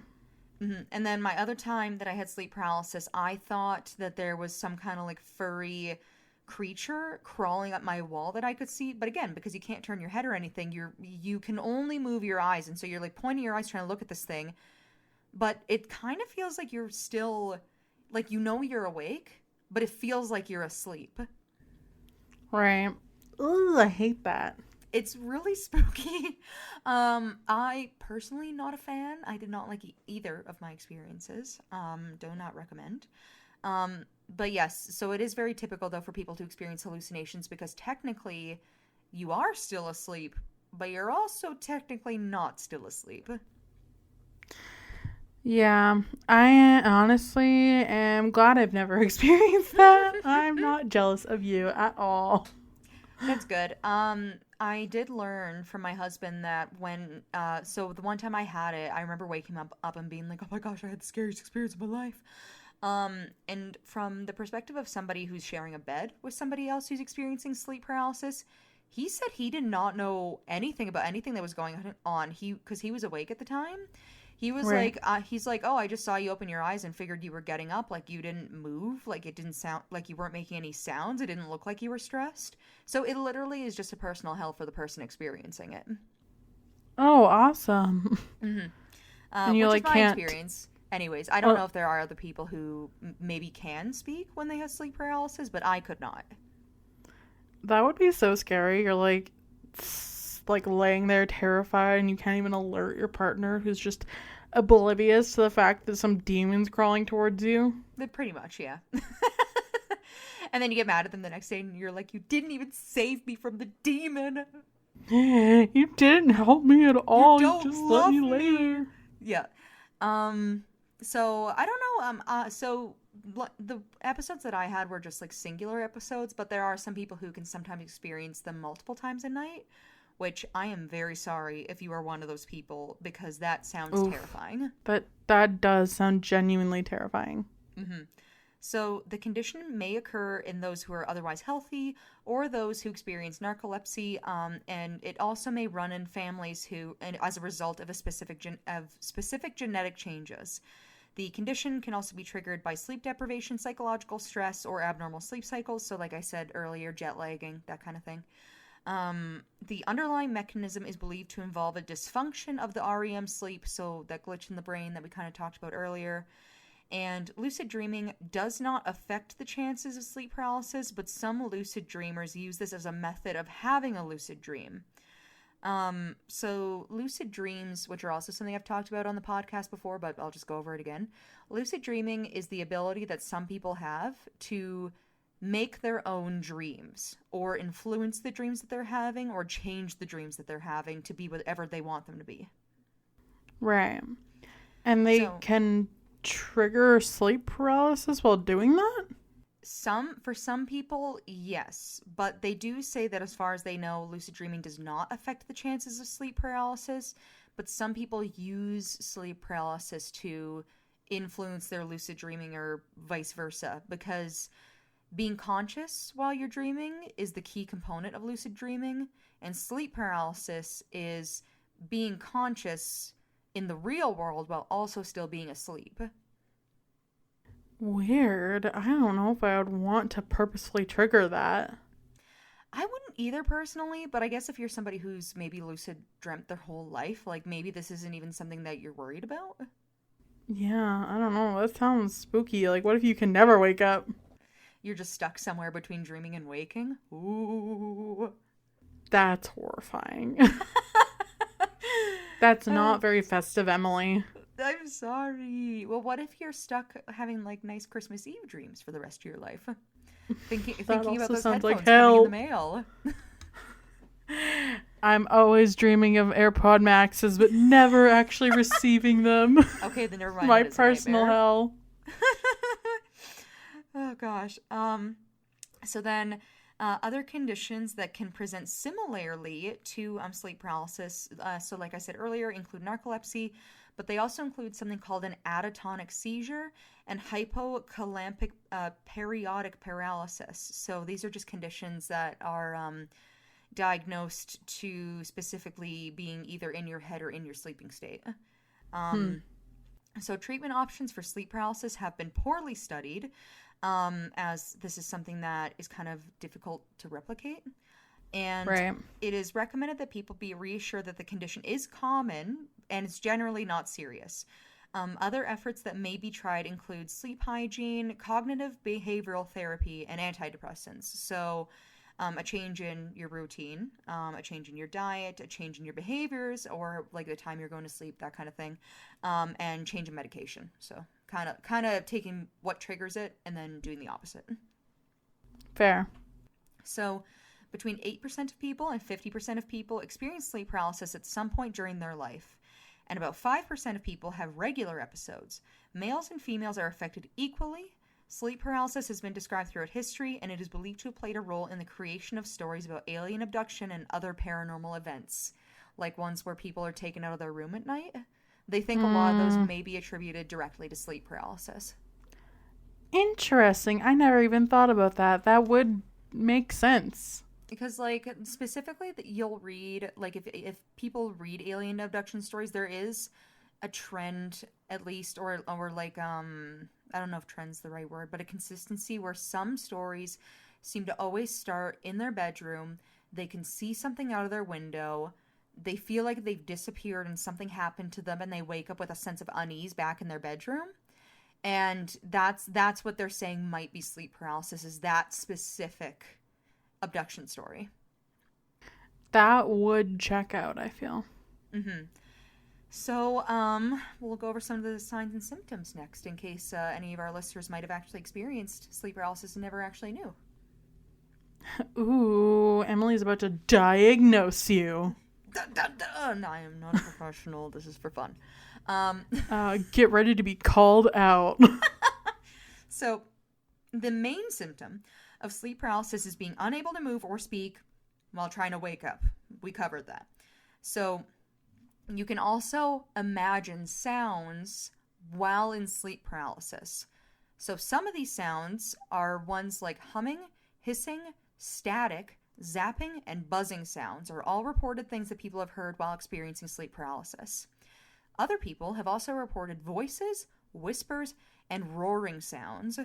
And then my other time that I had sleep paralysis, I thought that there was some kind of like furry creature crawling up my wall that I could see. But again, because you can't turn your head or anything, you can only move your eyes, and so you're like pointing your eyes trying to look at this thing, but it kind of feels like you're still like you're awake, but it feels like you're asleep. Right. Ugh, I hate that. It's really spooky. I personally not a fan. I did not like either of my experiences. Do not recommend. But yes, so it is very typical though for people to experience hallucinations because technically you are still asleep, but you're also technically not still asleep. Yeah, I honestly am glad I've never experienced that. I'm not jealous of you at all. That's good. I did learn from my husband that so the one time I had it, I remember waking up and being like, oh my gosh, I had the scariest experience of my life. And from the perspective of somebody who's sharing a bed with somebody else who's experiencing sleep paralysis, he said he did not know anything about anything that was going on. Because he was awake at the time. He was Right. like, he's like, oh, I just saw you open your eyes and figured you were getting up. Like you didn't move. Like it didn't sound like you weren't making any sounds. It didn't look like you were stressed. So it literally is just a personal hell for the person experiencing it. Oh, awesome. hmm And you which is like my can't. experience. Anyways, I don't Oh, know if there are other people who maybe can speak when they have sleep paralysis, but I could not. that would be so scary. You're like, like laying there terrified, and you can't even alert your partner who's just oblivious to the fact that some demon's crawling towards you. But pretty much, yeah. And then you get mad at them the next day and you're like, you didn't even save me from the demon. You didn't help me at You all. You don't just let love me lay me. there. Yeah. So I don't know. So the episodes that I had were just like singular episodes, but there are some people who can sometimes experience them multiple times a night, which I am very sorry if you are one of those people because that sounds Oof. terrifying. That does sound genuinely terrifying. Mm-hmm. So the condition may occur in those who are otherwise healthy or those who experience narcolepsy, and it also may run in families who, and as a result of specific genetic changes. The condition can also be triggered by sleep deprivation, psychological stress, or abnormal sleep cycles. So, like I said earlier, jet lagging, that kind of thing. The underlying mechanism is believed to involve a dysfunction of the REM sleep, so that glitch in the brain that we kind of talked about earlier. And lucid dreaming does not affect the chances of sleep paralysis, but some lucid dreamers use this as a method of having a lucid dream. So lucid dreams, which are also something I've talked about on the podcast before, but I'll just go over it again. Lucid dreaming is the ability that some people have to make their own dreams or influence the dreams that they're having or change the dreams that they're having to be whatever they want them to be. Right. And they So, can trigger sleep paralysis while doing that? for some people, yes, but they do say that as far as they know, lucid dreaming does not affect the chances of sleep paralysis, but some people use sleep paralysis to influence their lucid dreaming or vice versa because being conscious while you're dreaming is the key component of lucid dreaming, and sleep paralysis is being conscious in the real world while also still being asleep. Weird. I don't know if I would want to purposefully trigger that. I wouldn't either personally, but I guess if you're somebody who's maybe lucid dreamt their whole life, like maybe this isn't even something that you're worried about. Yeah, I don't know. That sounds spooky. Like, what if you can never wake up? You're just stuck somewhere between dreaming and waking. Ooh. That's horrifying. That's not very festive, Emily. I'm sorry. Well, what if you're stuck having like nice Christmas Eve dreams for the rest of your life? That Thinking about also those sounds like headphones coming in the hell. mail. I'm always dreaming of AirPod Maxes, but never actually receiving them. Okay, then never mind. My personal hell. Oh gosh. So then, other conditions that can present similarly to sleep paralysis, so like I said earlier, include narcolepsy, but they also include something called an atotonic seizure and hypocalampic periodic paralysis. So these are just conditions that are diagnosed to specifically being either in your head or in your sleeping state. So treatment options for sleep paralysis have been poorly studied, as this is something that is kind of difficult to replicate. And it is recommended that people be reassured that the condition is common and it's generally not serious. Other efforts that may be tried include sleep hygiene, cognitive behavioral therapy, and antidepressants. So a change in your routine, a change in your diet, a change in your behaviors, or like the time you're going to sleep, that kind of thing, and change in medication. So kind of taking what triggers it and then doing the opposite. Fair. So between 8% of people and 50% of people experience sleep paralysis at some point during their life. And about 5% of people have regular episodes. Males and females are affected equally. Sleep paralysis has been described throughout history, and it is believed to have played a role in the creation of stories about alien abduction and other paranormal events, like ones where people are taken out of their room at night. They think a lot of those may be attributed directly to sleep paralysis. Interesting. I never even thought about that. That would make sense. Because, like, specifically that you'll read, like, if people read alien abduction stories, there is a trend, at least, or like, I don't know if trend's the right word, but a consistency where some stories seem to always start in their bedroom. They can see something out of their window. They feel like they've disappeared and something happened to them, and they wake up with a sense of unease back in their bedroom. And that's what they're saying might be sleep paralysis, is that specific abduction story. That would check out, I feel. Mm-hmm. So, we'll go over some of the signs and symptoms next, in case any of our listeners might have actually experienced sleep paralysis and never actually knew. Ooh, Emily's about to diagnose you. No, I am not a professional. This is for fun. Get ready to be called out. So, the main symptom of sleep paralysis is being unable to move or speak while trying to wake up. We covered that. So, you can also imagine sounds while in sleep paralysis. So some of these sounds are ones like humming, hissing, static, zapping, and buzzing sounds are all reported things that people have heard while experiencing sleep paralysis. Other people have also reported voices, whispers, and roaring sounds.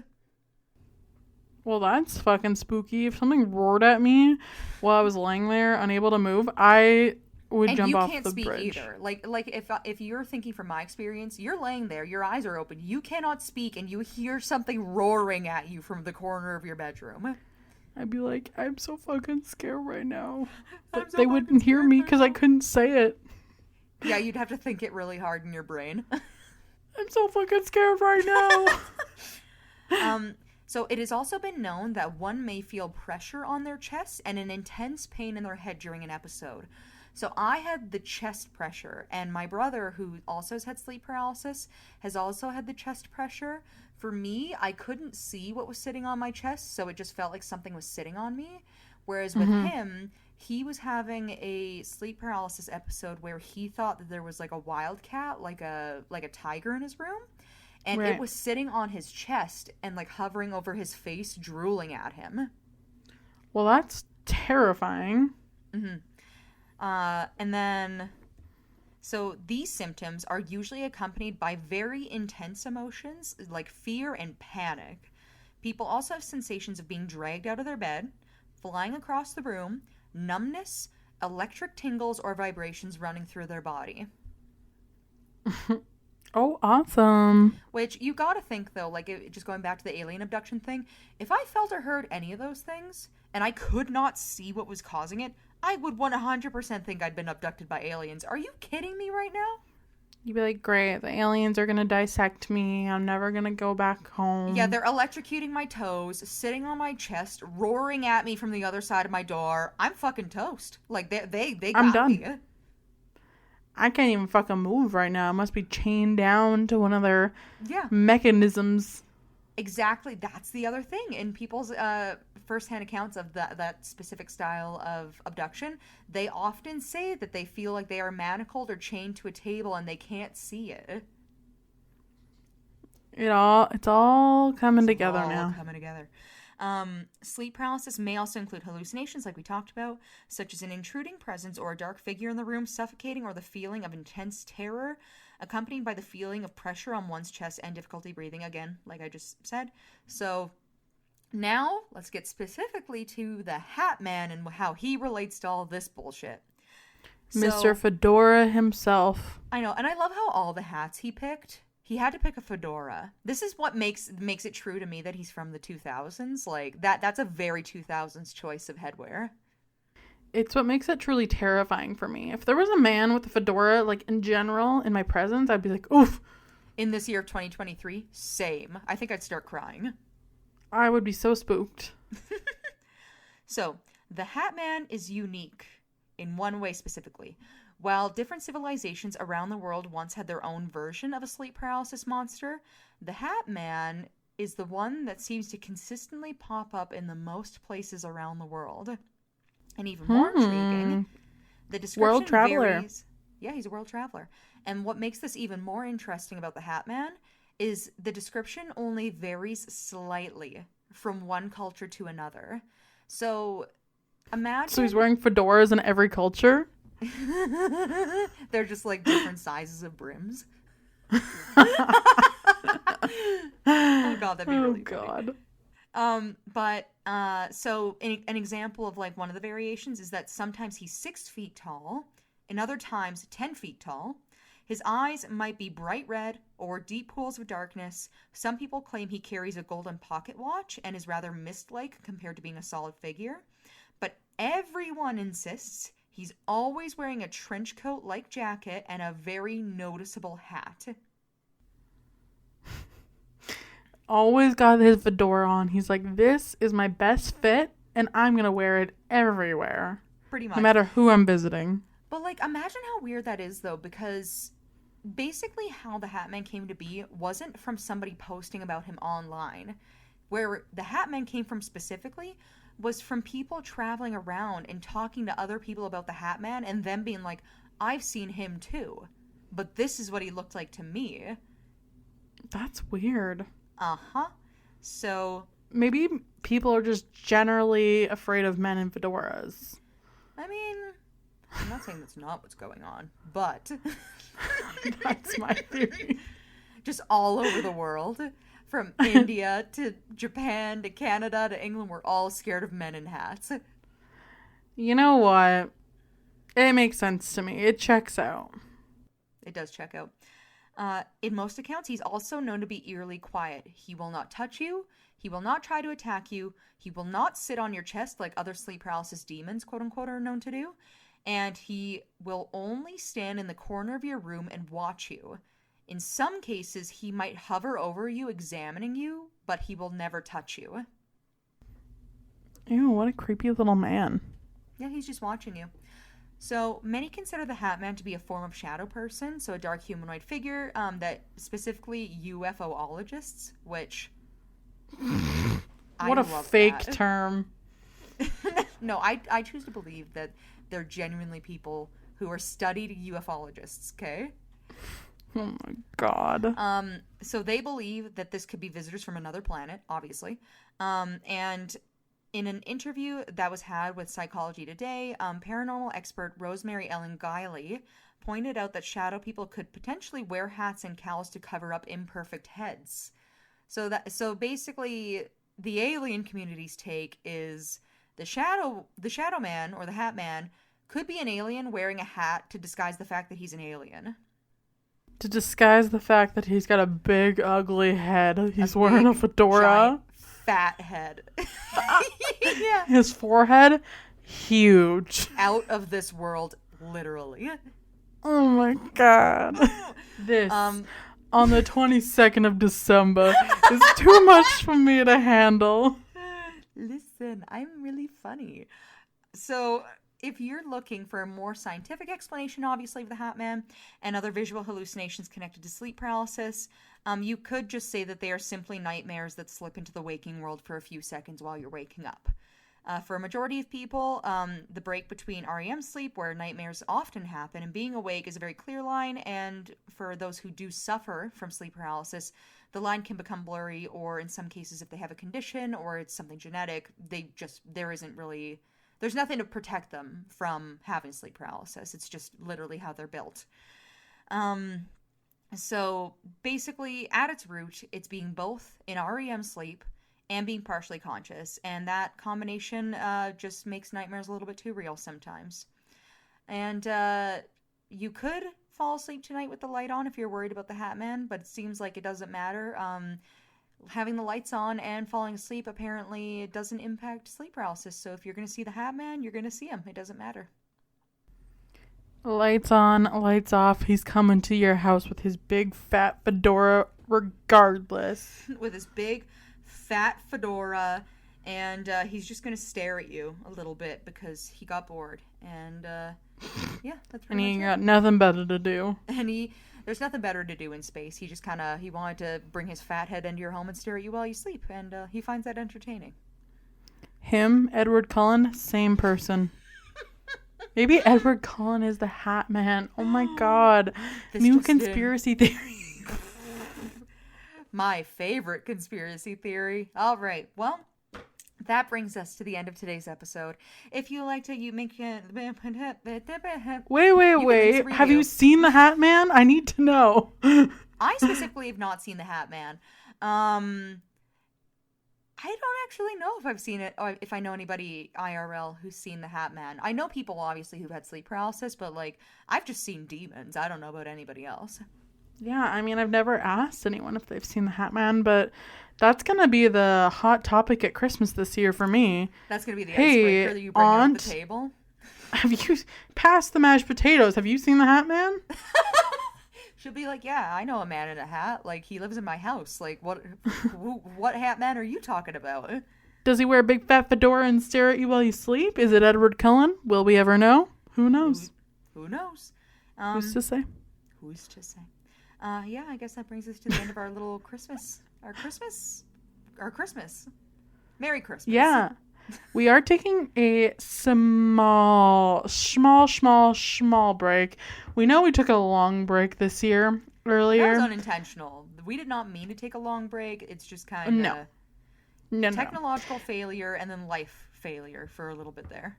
Well, that's fucking spooky. If something roared at me while I was laying there, unable to move, I would jump off the bridge. And you can't speak either. Like if you're thinking from my experience, you're laying there, your eyes are open, you cannot speak, and you hear something roaring at you from the corner of your bedroom. I'd be like, I'm so fucking scared right now. But they wouldn't hear me because I couldn't say it. Yeah, you'd have to think it really hard in your brain. I'm so fucking scared right now. So it has also been known that one may feel pressure on their chest and an intense pain in their head during an episode. So I had the chest pressure, and my brother, who also has had sleep paralysis, has also had the chest pressure. For me, I couldn't see what was sitting on my chest, so it just felt like something was sitting on me. Whereas with him, he was having a sleep paralysis episode where he thought that there was like a wildcat, like a tiger in his room. And it was sitting on his chest and like hovering over his face, drooling at him. Well, that's terrifying. Mm-hmm. And then, so these symptoms are usually accompanied by very intense emotions like fear and panic. People also have sensations of being dragged out of their bed, flying across the room, numbness, electric tingles, or vibrations running through their body. Oh, awesome. Which you gotta think, though, like, just going back to the alien abduction thing, if I felt or heard any of those things, and I could not see what was causing it, I would 100% think I'd been abducted by aliens. Are you kidding me right now? You'd be like, great, the aliens are gonna dissect me. I'm never gonna go back home. Yeah, they're electrocuting my toes, sitting on my chest, roaring at me from the other side of my door. I'm fucking toast. Like, they I'm got done. me. I can't even fucking move right now. I must be chained down to one of their Yeah. mechanisms. Exactly. That's the other thing. In people's firsthand accounts of that specific style of abduction, they often say that they feel like they are manacled or chained to a table and they can't see it. It's all coming together all now. coming together. Sleep paralysis may also include hallucinations, like we talked about, such as an intruding presence or a dark figure in the room, suffocating, or the feeling of intense terror, accompanied by the feeling of pressure on one's chest and difficulty breathing, again, like I just said. So now let's get specifically to the Hat Man and how he relates to all this bullshit. Mr. Fedora himself. I know, and I love how all the hats he picked, he had to pick a fedora. This is what makes it true to me that he's from the 2000s. Like, that's a very 2000s choice of headwear. It's what makes it truly terrifying for me. If there was a man with a fedora, like, in general, in my presence, I'd be like, oof. In this year of 2023, same. I think I'd start crying. I would be so spooked. So, the Hat Man is unique in one way specifically. While different civilizations around the world once had their own version of a sleep paralysis monster, the Hat Man is the one that seems to consistently pop up in the most places around the world. And even more intriguing, the description World traveler. varies. Yeah, he's a world traveler. And what makes this even more interesting about the Hat Man is the description only varies slightly from one culture to another. So, imagine... So he's wearing fedoras in every culture? They're just like different sizes of brims. Oh god, that'd be really funny. So an example of like one of the variations is that sometimes he's 6 feet tall, and other times 10 feet tall. His eyes might be bright red or deep pools of darkness. Some people claim he carries a golden pocket watch and is rather mist-like compared to being a solid figure. But everyone insists he's always wearing a trench coat-like jacket and a very noticeable hat. Always got his fedora on. He's like, this is my best fit, and I'm going to wear it everywhere. Pretty much. No matter who I'm visiting. But, like, imagine how weird that is, though, because basically how the Hat Man came to be wasn't from somebody posting about him online. Where the Hat Man came from specifically was from people traveling around and talking to other people about the Hat Man and them being like, I've seen him too, but this is what he looked like to me. That's weird. Uh-huh. So... maybe people are just generally afraid of men in fedoras. I mean, I'm not saying that's not what's going on, but... That's my theory. Just all over the world. From India to Japan to Canada to England, we're all scared of men in hats. You know what? It makes sense to me. It checks out. It does check out. In most accounts, he's also known to be eerily quiet. He will not touch you. He will not try to attack you. He will not sit on your chest like other sleep paralysis demons, quote unquote, are known to do. And he will only stand in the corner of your room and watch you. In some cases, he might hover over you, examining you, but he will never touch you. Ew, what a creepy little man. Yeah, he's just watching you. So, many consider the Hat Man to be a form of shadow person, so a dark humanoid figure, that specifically UFOologists, which... What a fake term. No, I choose to believe that they're genuinely people who are studied ufologists, okay? Oh my god. So they believe that this could be visitors from another planet, obviously. And in an interview that was had with Psychology Today, paranormal expert Rosemary Ellen Guiley pointed out that shadow people could potentially wear hats and cowls to cover up imperfect heads. So basically, the alien community's take is the shadow man or the Hat Man could be an alien wearing a hat to disguise the fact that he's an alien. To disguise the fact that he's got a big, ugly head. He's wearing a fedora. Giant, fat head. Yeah. His forehead, huge. Out of this world, literally. Oh my god. This on the 22nd of December is too much for me to handle. Listen, I'm really funny. So, if you're looking for a more scientific explanation, obviously, of the Hat Man and other visual hallucinations connected to sleep paralysis, you could just say that they are simply nightmares that slip into the waking world for a few seconds while you're waking up. For a majority of people, the break between REM sleep, where nightmares often happen, and being awake is a very clear line, and for those who do suffer from sleep paralysis, the line can become blurry, or in some cases, if they have a condition or it's something genetic, there's nothing to protect them from having sleep paralysis. It's just literally how they're built. So basically, at its root, it's being both in REM sleep and being partially conscious, and that combination just makes nightmares a little bit too real sometimes. And you could fall asleep tonight with the light on if you're worried about the Hat Man, but it seems like it doesn't matter. Having the lights on and falling asleep apparently doesn't impact sleep paralysis, so if you're going to see the Hat Man, you're going to see him. It doesn't matter. Lights on, lights off. He's coming to your house with his big fat fedora regardless. With his big fat fedora, and he's just going to stare at you a little bit because he got bored. And yeah, that's pretty much it. And he got nothing better to do. And there's nothing better to do in space. He just he wanted to bring his fat head into your home and stare at you while you sleep, and he finds that entertaining. Him, Edward Cullen, same person. Maybe Edward Cullen is the Hat Man. Oh my god. New conspiracy theory. My favorite conspiracy theory. All right, well, that brings us to the end of today's episode. If you like to, Wait. Have you seen the Hat Man? I need to know. I specifically have not seen the Hat Man. I don't actually know if I've seen it, or if I know anybody IRL who's seen the Hat Man. I know people, obviously, who've had sleep paralysis, but, I've just seen demons. I don't know about anybody else. Yeah, I mean, I've never asked anyone if they've seen the Hat Man, but that's going to be the hot topic at Christmas this year for me. That's going to be the icebreaker that you bring on the table. Have you passed the mashed potatoes? Have you seen the Hat Man? She'll be like, yeah, I know a man in a hat. He lives in my house. What Hat Man are you talking about? Does he wear a big fat fedora and stare at you while you sleep? Is it Edward Cullen? Will we ever know? Who knows? Who knows? Who's to say? Who's to say? Yeah, I guess that brings us to the end of our little Christmas. Our Christmas. Merry Christmas. Yeah. We are taking a small break. We know we took a long break this year earlier. That was unintentional. We did not mean to take a long break. It's just kind of technological failure and then life failure for a little bit there.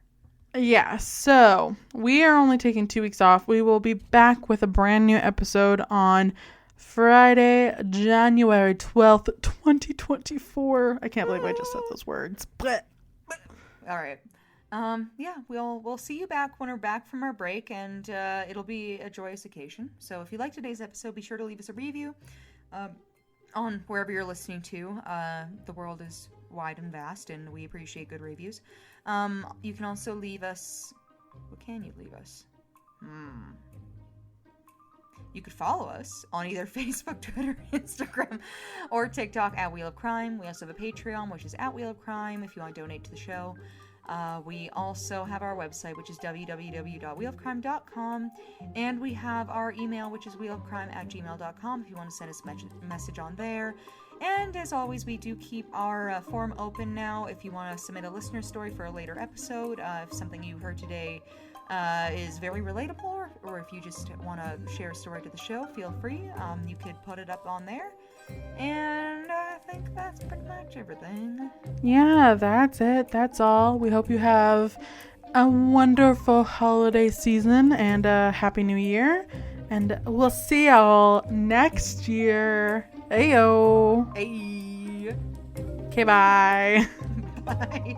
Yeah, so we are only taking 2 weeks off. We will be back with a brand new episode on Friday, January 12th, 2024. I can't believe I just said those words. But all right. Yeah, we'll see you back when we're back from our break, and it'll be a joyous occasion. So if you liked today's episode, be sure to leave us a review on wherever you're listening to. The world is wide and vast, and we appreciate good reviews. You can also leave us... What can you leave us? You could follow us on either Facebook, Twitter, Instagram, or TikTok at Wheel of Crime. We also have a Patreon, which is at Wheel of Crime, if you want to donate to the show. We also have our website, which is www.wheelofcrime.com, and we have our email, which is wheelofcrime@gmail.com, if you want to send us a message on there. And as always, we do keep our form open now if you want to submit a listener story for a later episode. If something you heard today is very relatable, or if you just want to share a story to the show, feel free. You could put it up on there. And I think that's pretty much everything. Yeah, that's it. That's all. We hope you have a wonderful holiday season and a happy new year. And we'll see y'all next year. Ayo. Hey. Okay, bye. Bye.